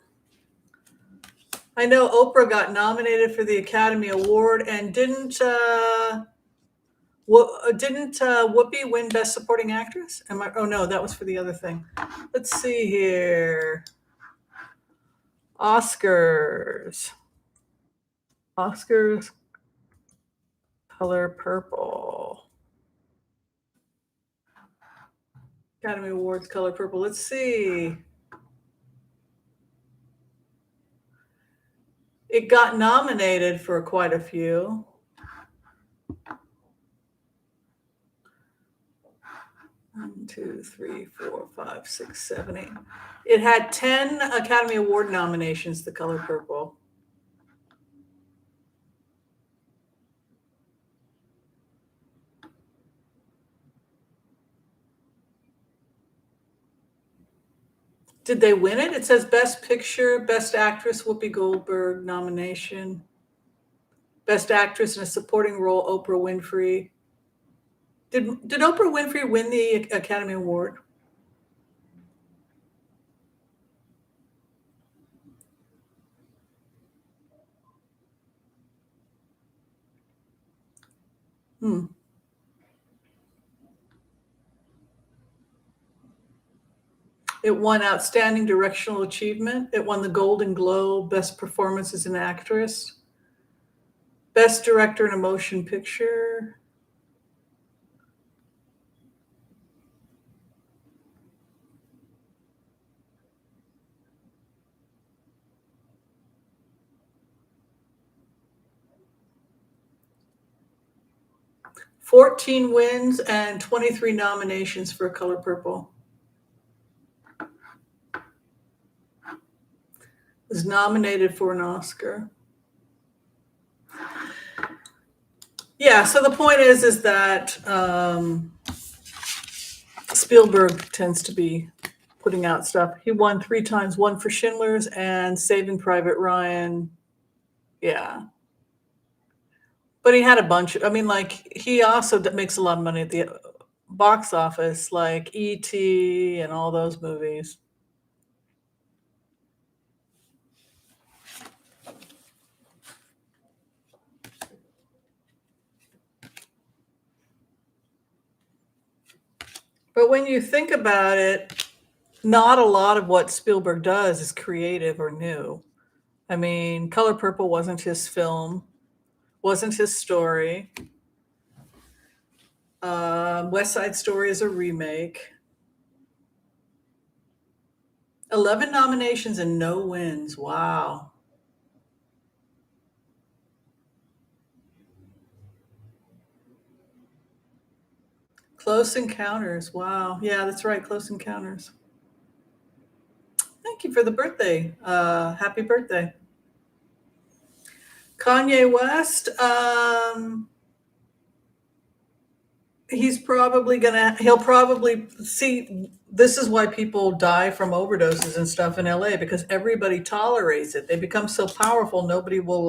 I know Oprah got nominated for the Academy Award, and didn't Whoopi win Best Supporting Actress? Oh no, that was for the other thing. Let's see here. Oscars. Color Purple. Academy Awards, Color Purple. Let's see. It got nominated for quite a few. One, two, three, four, five, six, seven, eight. It had 10 Academy Award nominations, The Color Purple. Did they win it? It says Best Picture, Best Actress, Whoopi Goldberg nomination. Best Actress in a Supporting Role, Oprah Winfrey. Did Oprah Winfrey win the Academy Award? It won Outstanding Directional Achievement. It won the Golden Globe, Best Performance as an Actress. Best Director in a Motion Picture. $14 wins and 23 nominations for Color Purple. Was nominated for an Oscar. Yeah, so the point is that Spielberg tends to be putting out stuff. He won 3 times, one for Schindler's and Saving Private Ryan. Yeah. But he had a bunch. I mean, like, he also makes a lot of money at the box office, like E.T. and all those movies. But when you think about it, not a lot of what Spielberg does is creative or new. I mean, Color Purple wasn't his film, wasn't his story. West Side Story is a remake. 11 nominations and no wins. Wow. Close Encounters. Wow. Yeah, that's right. Close Encounters. Thank you for the birthday. Happy birthday. Kanye West. He'll probably see. This is why people die from overdoses and stuff in LA, because everybody tolerates it. They become so powerful, nobody will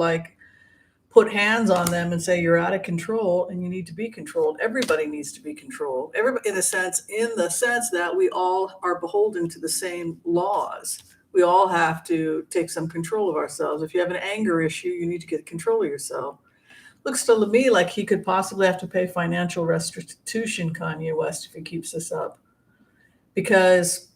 put hands on them and say you're out of control and you need to be controlled. Everybody needs to be controlled. Everybody, in the sense that we all are beholden to the same laws. We all have to take some control of ourselves. If you have an anger issue, you need to get control of yourself. Looks to me like he could possibly have to pay financial restitution, Kanye West, if he keeps this up, because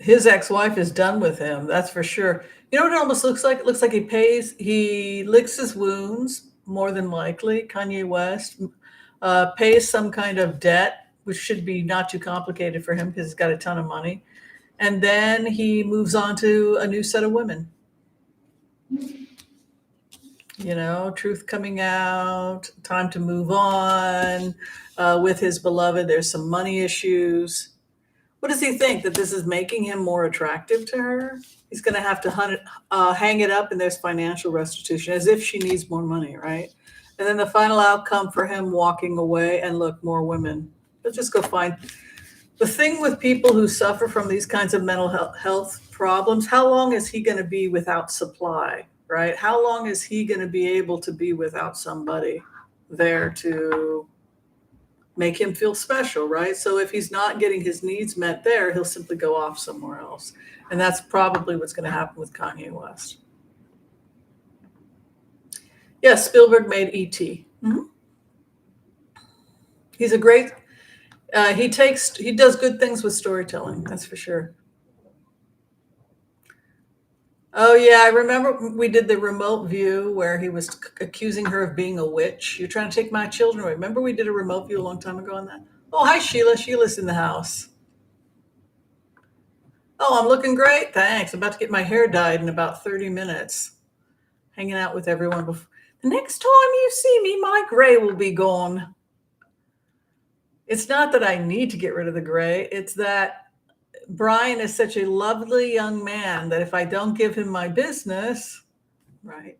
his ex-wife is done with him. That's for sure. You know what it almost looks like? It looks like he licks his wounds, more than likely. Kanye West pays some kind of debt, which should be not too complicated for him because he's got a ton of money. And then he moves on to a new set of women. You know, truth coming out, time to move on. With his beloved, there's some money issues. What does he think? That this is making him more attractive to her? He's going to have to hang it up, and there's financial restitution, as if she needs more money, right? And then the final outcome for him walking away, and look, more women. Let's just go find. The thing with people who suffer from these kinds of mental health problems, how long is he going to be without supply, right? How long is he going to be able to be without somebody there to make him feel special, right? So if he's not getting his needs met there, he'll simply go off somewhere else. And that's probably what's going to happen with Kanye West. Yes, Spielberg made E.T. Mm-hmm. He's a great... he does good things with storytelling, that's for sure. Oh, yeah, I remember we did the remote view where he was accusing her of being a witch. You're trying to take my children away. Remember we did a remote view a long time ago on that? Oh, hi, Sheila. Sheila's in the house. Oh, I'm looking great. Thanks. I'm about to get my hair dyed in about 30 minutes. Hanging out with everyone. The next time you see me, my gray will be gone. It's not that I need to get rid of the gray. It's that Brian is such a lovely young man that if I don't give him my business, right?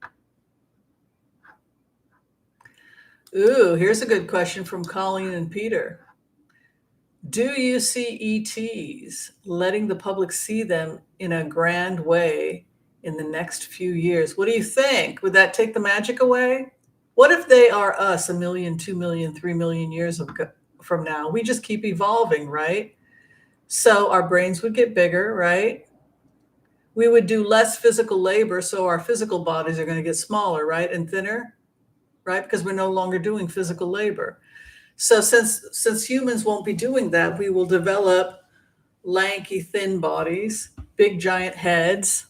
Ooh, here's a good question from Colleen and Peter. Do you see ETs letting the public see them in a grand way in the next few years? What do you think? Would that take the magic away? What if they are us 1,000,000, 2,000,000, 3,000,000 years from now? We just keep evolving, right? So our brains would get bigger, right? We would do less physical labor, so our physical bodies are going to get smaller, right? And thinner, right? Because we're no longer doing physical labor. So since humans won't be doing that, we will develop lanky, thin bodies, big giant heads.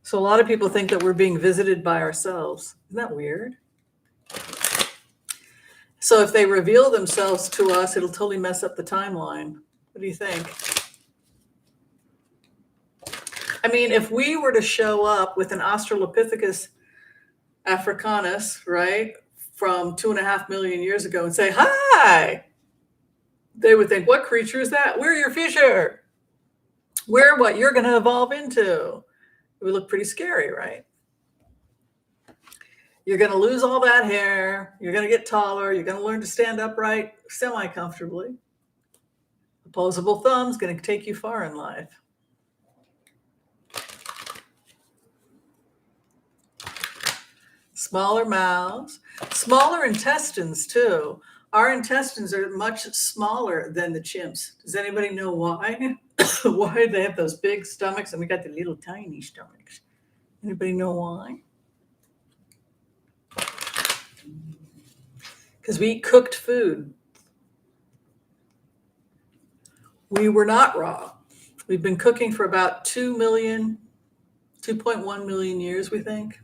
So a lot of people think that we're being visited by ourselves. Isn't that weird? So if they reveal themselves to us, it'll totally mess up the timeline. What do you think? I mean, if we were to show up with an Australopithecus africanus, right, from 2.5 million years ago and say, hi, they would think, what creature is that? We're your fisher. We're what you're going to evolve into. It would look pretty scary, right? You're going to lose all that hair. You're going to get taller. You're going to learn to stand upright semi-comfortably. Opposable thumb's going to take you far in life. Smaller mouths, smaller intestines too. Our intestines are much smaller than the chimps. Does anybody know why? Why they have those big stomachs and we got the little tiny stomachs? Anybody know why? Because we eat cooked food. We were not raw. We've been cooking for about 2.1 million years, we think.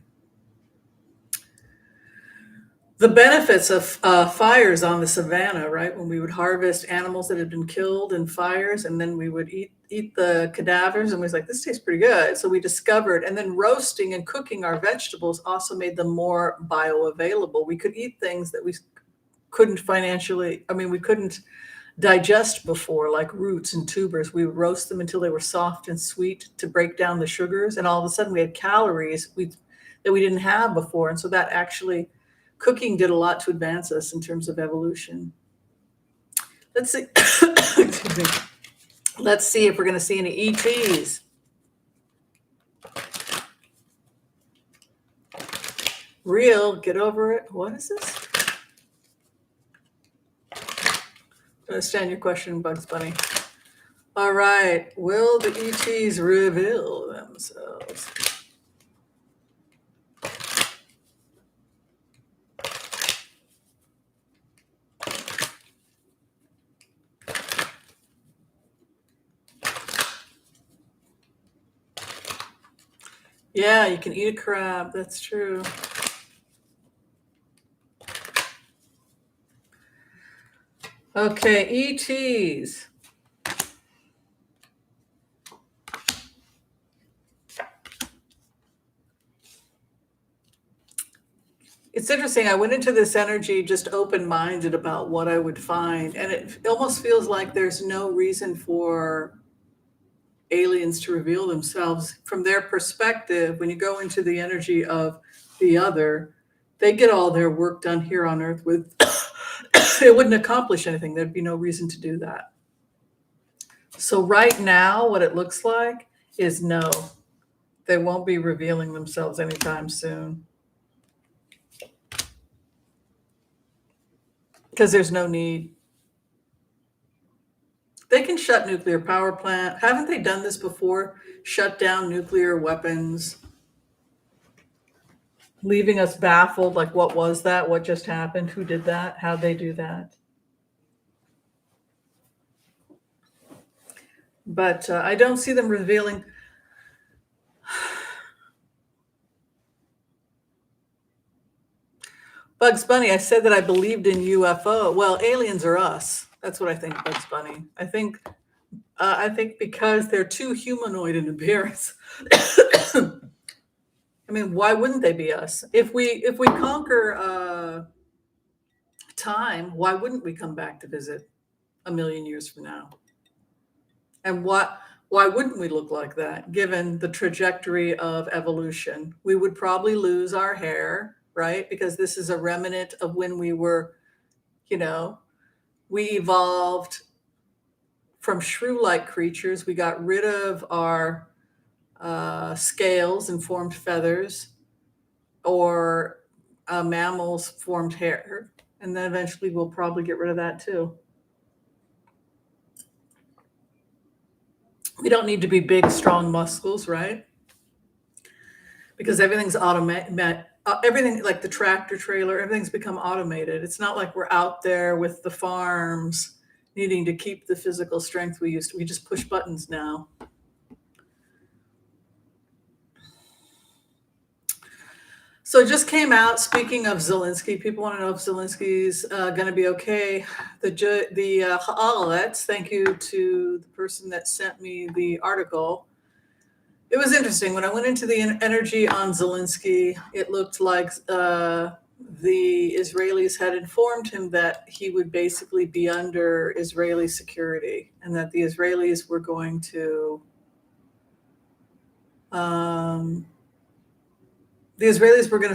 The benefits of fires on the savannah, right? When we would harvest animals that had been killed in fires, and then we would eat the cadavers, and we was like, this tastes pretty good. So we discovered, and then roasting and cooking our vegetables also made them more bioavailable. We could eat things that we couldn't we couldn't digest before, like roots and tubers. We would roast them until they were soft and sweet to break down the sugars, and all of a sudden we had calories that we didn't have before, and so that actually cooking did a lot to advance us in terms of evolution. Let's see. Excuse me. Let's see if we're going to see any ETs. Real, get over it. What is this? I understand your question, Bugs Bunny. All right. Will the ETs reveal themselves? Yeah, you can eat a crab. That's true. Okay, ETs. It's interesting. I went into this energy just open-minded about what I would find, and it almost feels like there's no reason for aliens to reveal themselves. From their perspective, when you go into the energy of the other, they get all their work done here on Earth with it wouldn't accomplish anything. There'd be no reason to do that. So right now, what it looks like is no, they won't be revealing themselves anytime soon. Because there's no need. They can shut nuclear power plant. Haven't they done this before? Shut down nuclear weapons, leaving us baffled. Like, what was that? What just happened? Who did that? How'd they do that? But I don't see them revealing. Bugs Bunny, I said that I believed in UFO. Well, aliens are us. That's what I think, Bugs Bunny. I think because they're too humanoid in appearance. I mean, why wouldn't they be us? If we conquer time, why wouldn't we come back to visit a million years from now? And why wouldn't we look like that given the trajectory of evolution? We would probably lose our hair, right? Because this is a remnant of when we were, you know, we evolved from shrew-like creatures. We got rid of our scales and formed feathers, or mammals formed hair. And then eventually we'll probably get rid of that too. We don't need to be big, strong muscles, right? Because everything's automated. Everything, like the tractor trailer, everything's become automated. It's not like we're out there with the farms needing to keep the physical strength we used to. We just push buttons now. So it just came out, speaking of Zelenskyy, people want to know if Zelensky's going to be okay. The Haaretz, thank you to the person that sent me the article. It was interesting. When I went into the energy on Zelenskyy, it looked like the Israelis had informed him that he would basically be under Israeli security, and that the Israelis were going to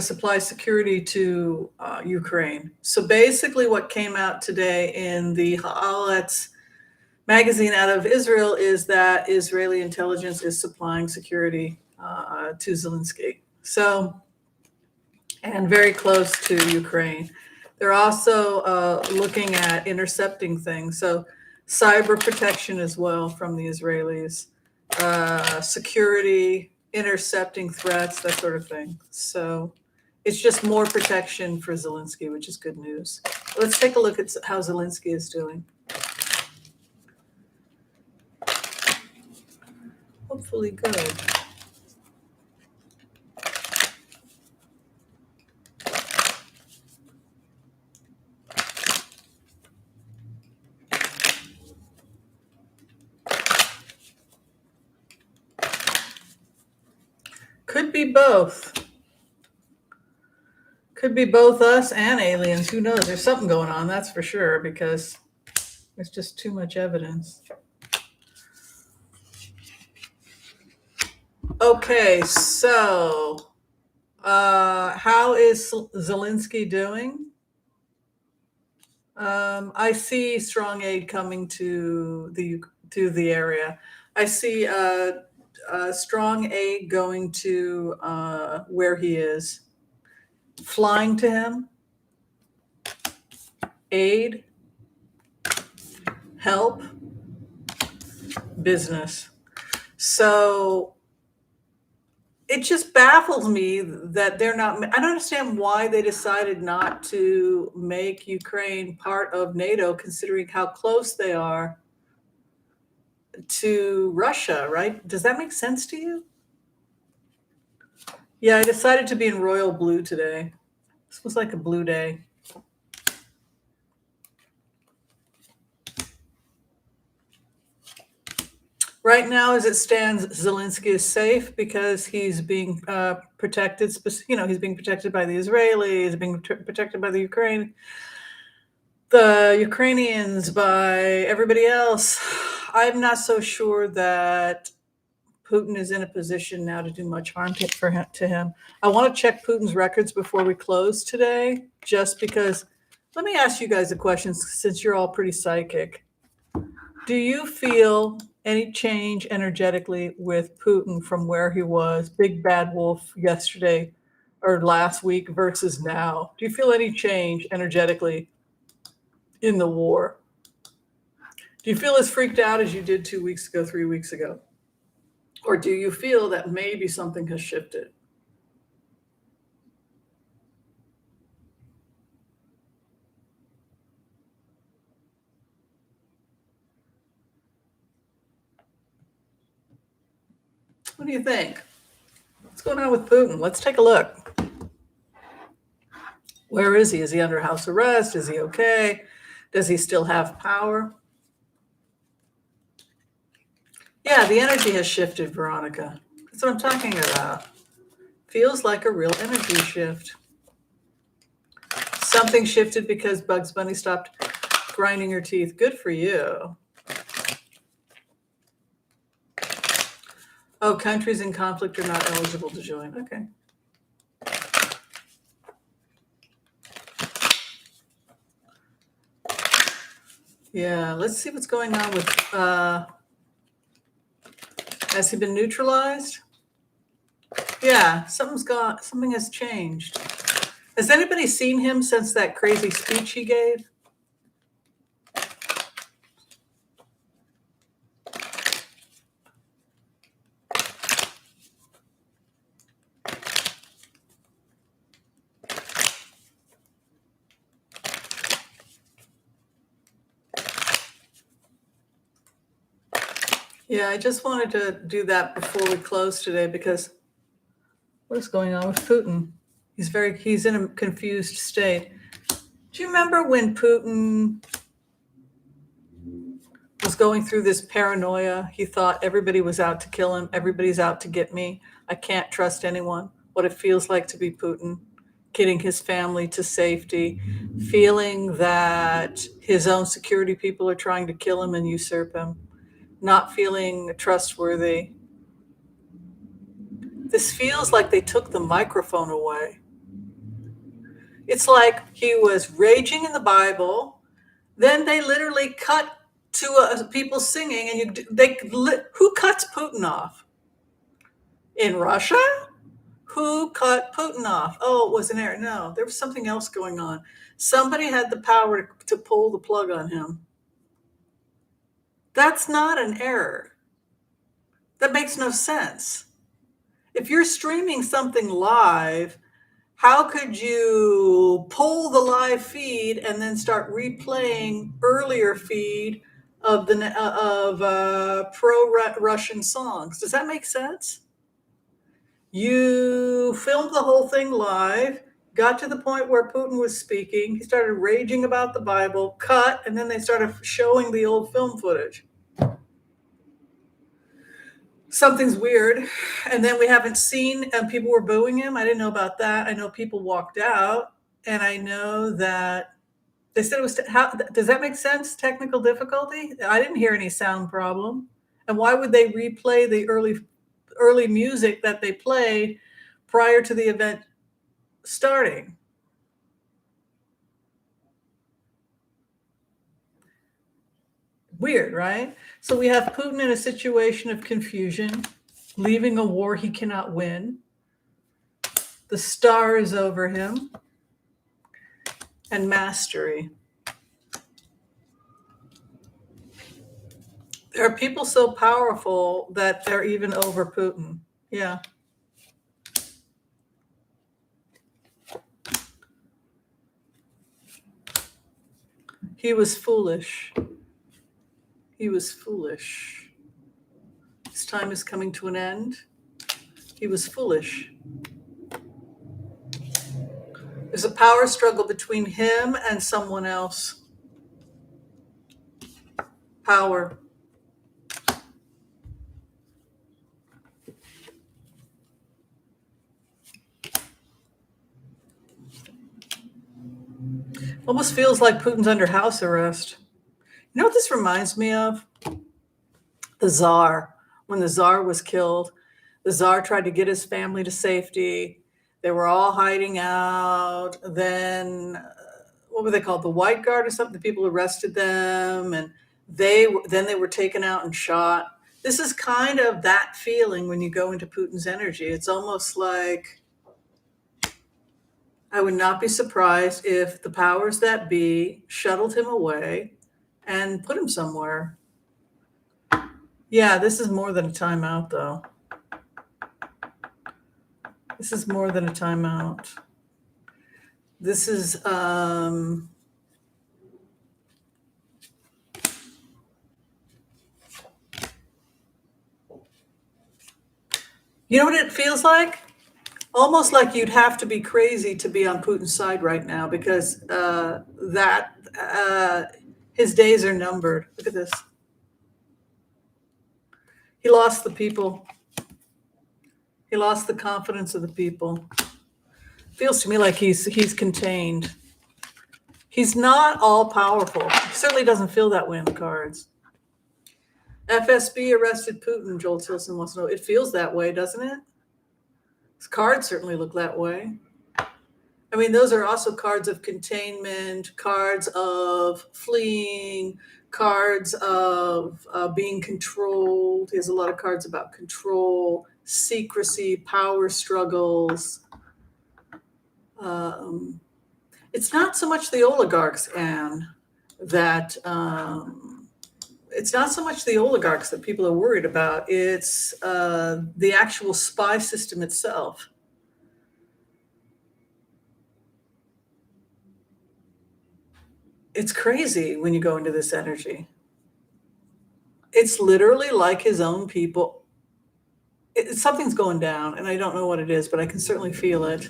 supply security to Ukraine. So basically what came out today in the Haaretz magazine out of Israel is that Israeli intelligence is supplying security to Zelenskyy. So, and very close to Ukraine. They're also looking at intercepting things. So cyber protection as well from the Israelis, security, intercepting threats, that sort of thing. So it's just more protection for Zelenskyy, which is good news. Let's take a look at how Zelenskyy is doing. Hopefully good. Could be both. Could be both us and aliens. Who knows? There's something going on, that's for sure, because there's just too much evidence. Okay, so how is Zelenskyy doing? I see strong aid coming to the area. I see strong aid going to where he is, flying to him, aid, help, business. So it just baffles me that they're not. I don't understand why they decided not to make Ukraine part of NATO, considering how close they are to Russia, right? Does that make sense to you? Yeah, I decided to be in royal blue today. This was like a blue day. Right now, as it stands, Zelenskyy is safe because he's being protected. He's being protected by the Israelis, being protected by the Ukrainians, by everybody else. I'm not so sure that Putin is in a position now to do much harm to him. I want to check Putin's records before we close today, just because. Let me ask you guys a question, since you're all pretty psychic. Do you feel any change energetically with Putin from where he was, big bad wolf, yesterday or last week versus now? Do you feel any change energetically in the war? Do you feel as freaked out as you did 2 weeks ago, 3 weeks ago? Or do you feel that maybe something has shifted? What do you think? What's going on with Putin? Let's take a look. Where is he? Is he under house arrest? Is he okay? Does he still have power? Yeah, the energy has shifted, Veronica. That's what I'm talking about. Feels like a real energy shift. Something shifted because Bugs Bunny stopped grinding her teeth. Good for you. Oh, countries in conflict are not eligible to join. Okay. Yeah, let's see what's going on with, has he been neutralized? Yeah, something has changed. Has anybody seen him since that crazy speech he gave? Yeah, I just wanted to do that before we close today because what is going on with Putin? He's in a confused state. Do you remember when Putin was going through this paranoia? He thought everybody was out to kill him. Everybody's out to get me. I can't trust anyone. What it feels like to be Putin, getting his family to safety, feeling that his own security people are trying to kill him and usurp him, not feeling trustworthy. This feels like they took the microphone away. It's like he was raging in the Bible, then they literally cut to people singing, and who cuts Putin off? In Russia? Who cut Putin off? Oh, it was an error. No, there was something else going on. Somebody had the power to pull the plug on him. That's not an error. That makes no sense. If you're streaming something live, how could you pull the live feed and then start replaying earlier feed of pro-Russian songs? Does that make sense? You filmed the whole thing live, got to the point where Putin was speaking, he started raging about the Bible, cut, and then they started showing the old film footage. Something's weird. And then we haven't seen, and people were booing him. I didn't know about that. I know people walked out, and I know that they said it was, does that make sense? Technical difficulty? I didn't hear any sound problem. And why would they replay the early music that they played prior to the event starting? Weird, right? So we have Putin in a situation of confusion, leaving a war he cannot win. The star is over him, and mastery. There are people so powerful that they're even over Putin. Yeah. He was foolish. He was foolish. His time is coming to an end. He was foolish. There's a power struggle between him and someone else. Power. Almost feels like Putin's under house arrest. You know what this reminds me of? The Tsar. When the Tsar was killed, the Tsar tried to get his family to safety. They were all hiding out. Then, what were they called? The White Guard or something? The people arrested them, and then they were taken out and shot. This is kind of that feeling when you go into Putin's energy. It's almost like, I would not be surprised if the powers that be shuttled him away and put him somewhere. Yeah, this is more than a timeout, though. This is more than a timeout. This is, you know what it feels like? Almost like you'd have to be crazy to be on Putin's side right now because that his days are numbered. Look at this. He lost the people. He lost the confidence of the people. Feels to me like he's contained. He's not all powerful. He certainly doesn't feel that way in the cards. FSB arrested Putin, Joel Tilson wants to know. It feels that way, doesn't it? His cards certainly look that way. I mean, those are also cards of containment, cards of fleeing, cards of being controlled. He has a lot of cards about control, secrecy, power struggles. It's not so much the oligarchs, Anne, that it's not so much the oligarchs that people are worried about. It's the actual spy system itself. It's crazy when you go into this energy. It's literally like his own people. Something's going down, and I don't know what it is, but I can certainly feel it.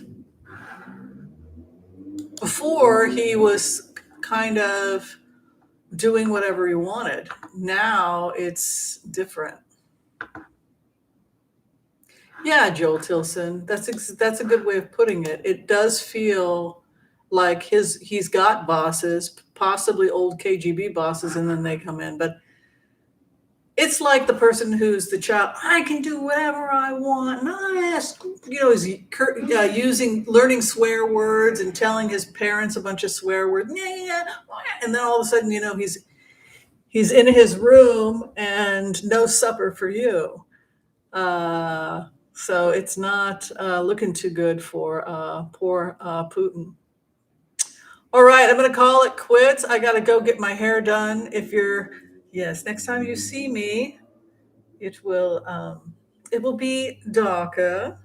Before, he was kind of doing whatever he wanted. Now it's different. Yeah, Joel Tilson, that's a good way of putting it. It does feel like he's got bosses, possibly old KGB bosses, and then they come in. But it's like the person who's the child. I can do whatever I want. And I ask, is learning swear words and telling his parents a bunch of swear words. And then all of a sudden, he's in his room and no supper for you. So it's not looking too good for poor Putin. All right, I'm going to call it quits. I got to go get my hair done. Yes, next time you see me, it will be darker.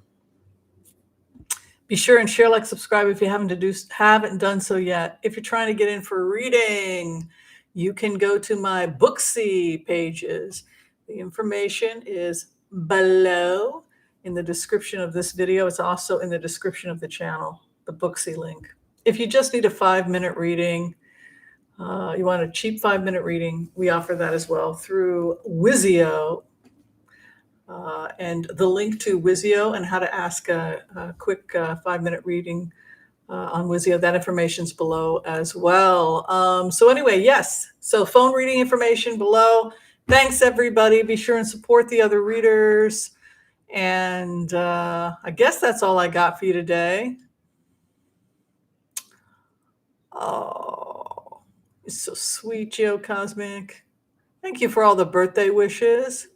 Be sure and share, like, subscribe if you haven't done so yet. If you're trying to get in for a reading, you can go to my Booksy pages. The information is below in the description of this video. It's also in the description of the channel, the Booksy link. If you just need a 5-minute reading, you want a cheap 5-minute reading, we offer that as well through Wizio. And the link to Wizio and how to ask a quick 5-minute reading on Wizio, that information's below as well. So anyway, yes. So phone reading information below. Thanks, everybody. Be sure and support the other readers. And I guess that's all I got for you today. Oh, you're so sweet, Geocosmic. Thank you for all the birthday wishes.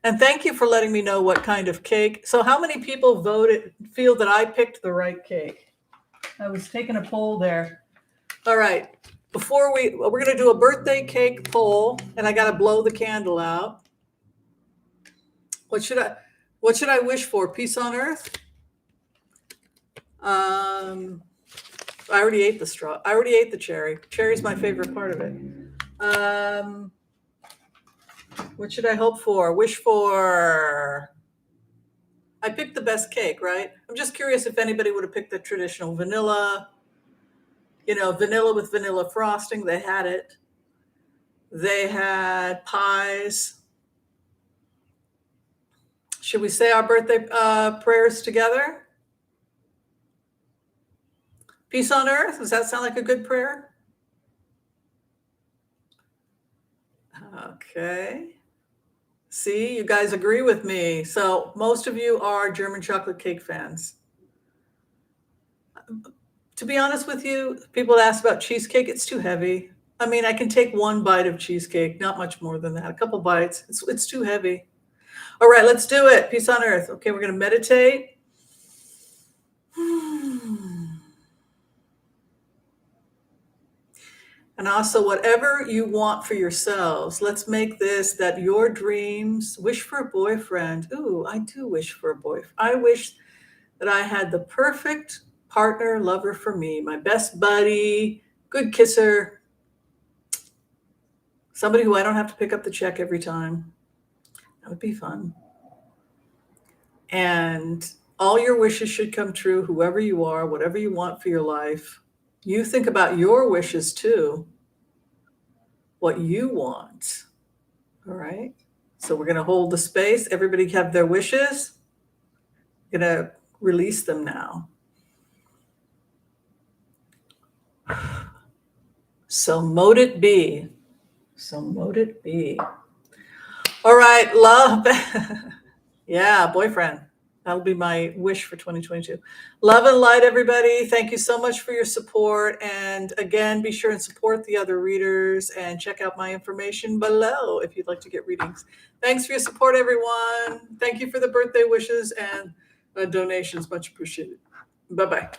And thank you for letting me know what kind of cake. So how many people feel that I picked the right cake? I was taking a poll there. All right. We're going to do a birthday cake poll, and I got to blow the candle out. What should I wish for? Peace on earth? I already ate the straw. I already ate the cherry. Cherry's my favorite part of it. What should I hope for? Wish for? I picked the best cake, right? I'm just curious if anybody would have picked the traditional vanilla, vanilla with vanilla frosting. They had it. They had pies. Should we say our birthday prayers together? Peace on earth. Does that sound like a good prayer? Okay. See, you guys agree with me. So most of you are German chocolate cake fans. To be honest with you, people ask about cheesecake. It's too heavy. I mean, I can take one bite of cheesecake, not much more than that. A couple bites. It's too heavy. All right, let's do it. Peace on earth. Okay, we're going to meditate. And also, whatever you want for yourselves, let's make this that your dreams. Wish for a boyfriend. Ooh, I do wish for a boyfriend. I wish that I had the perfect partner, lover for me, my best buddy, good kisser, somebody who I don't have to pick up the check every time. That would be fun. And All your wishes should come true, whoever you are, whatever you want for your life. You think about your wishes too, what you want. All right. So we're going to hold the space. Everybody have their wishes. Going to release them now. So mote it be. So mote it be. All right, love. Yeah, boyfriend. That'll be my wish for 2022. Love and light, everybody. Thank you so much for your support. And again, be sure and support the other readers and check out my information below if you'd like to get readings. Thanks for your support, everyone. Thank you for the birthday wishes and donations. Much appreciated. Bye-bye.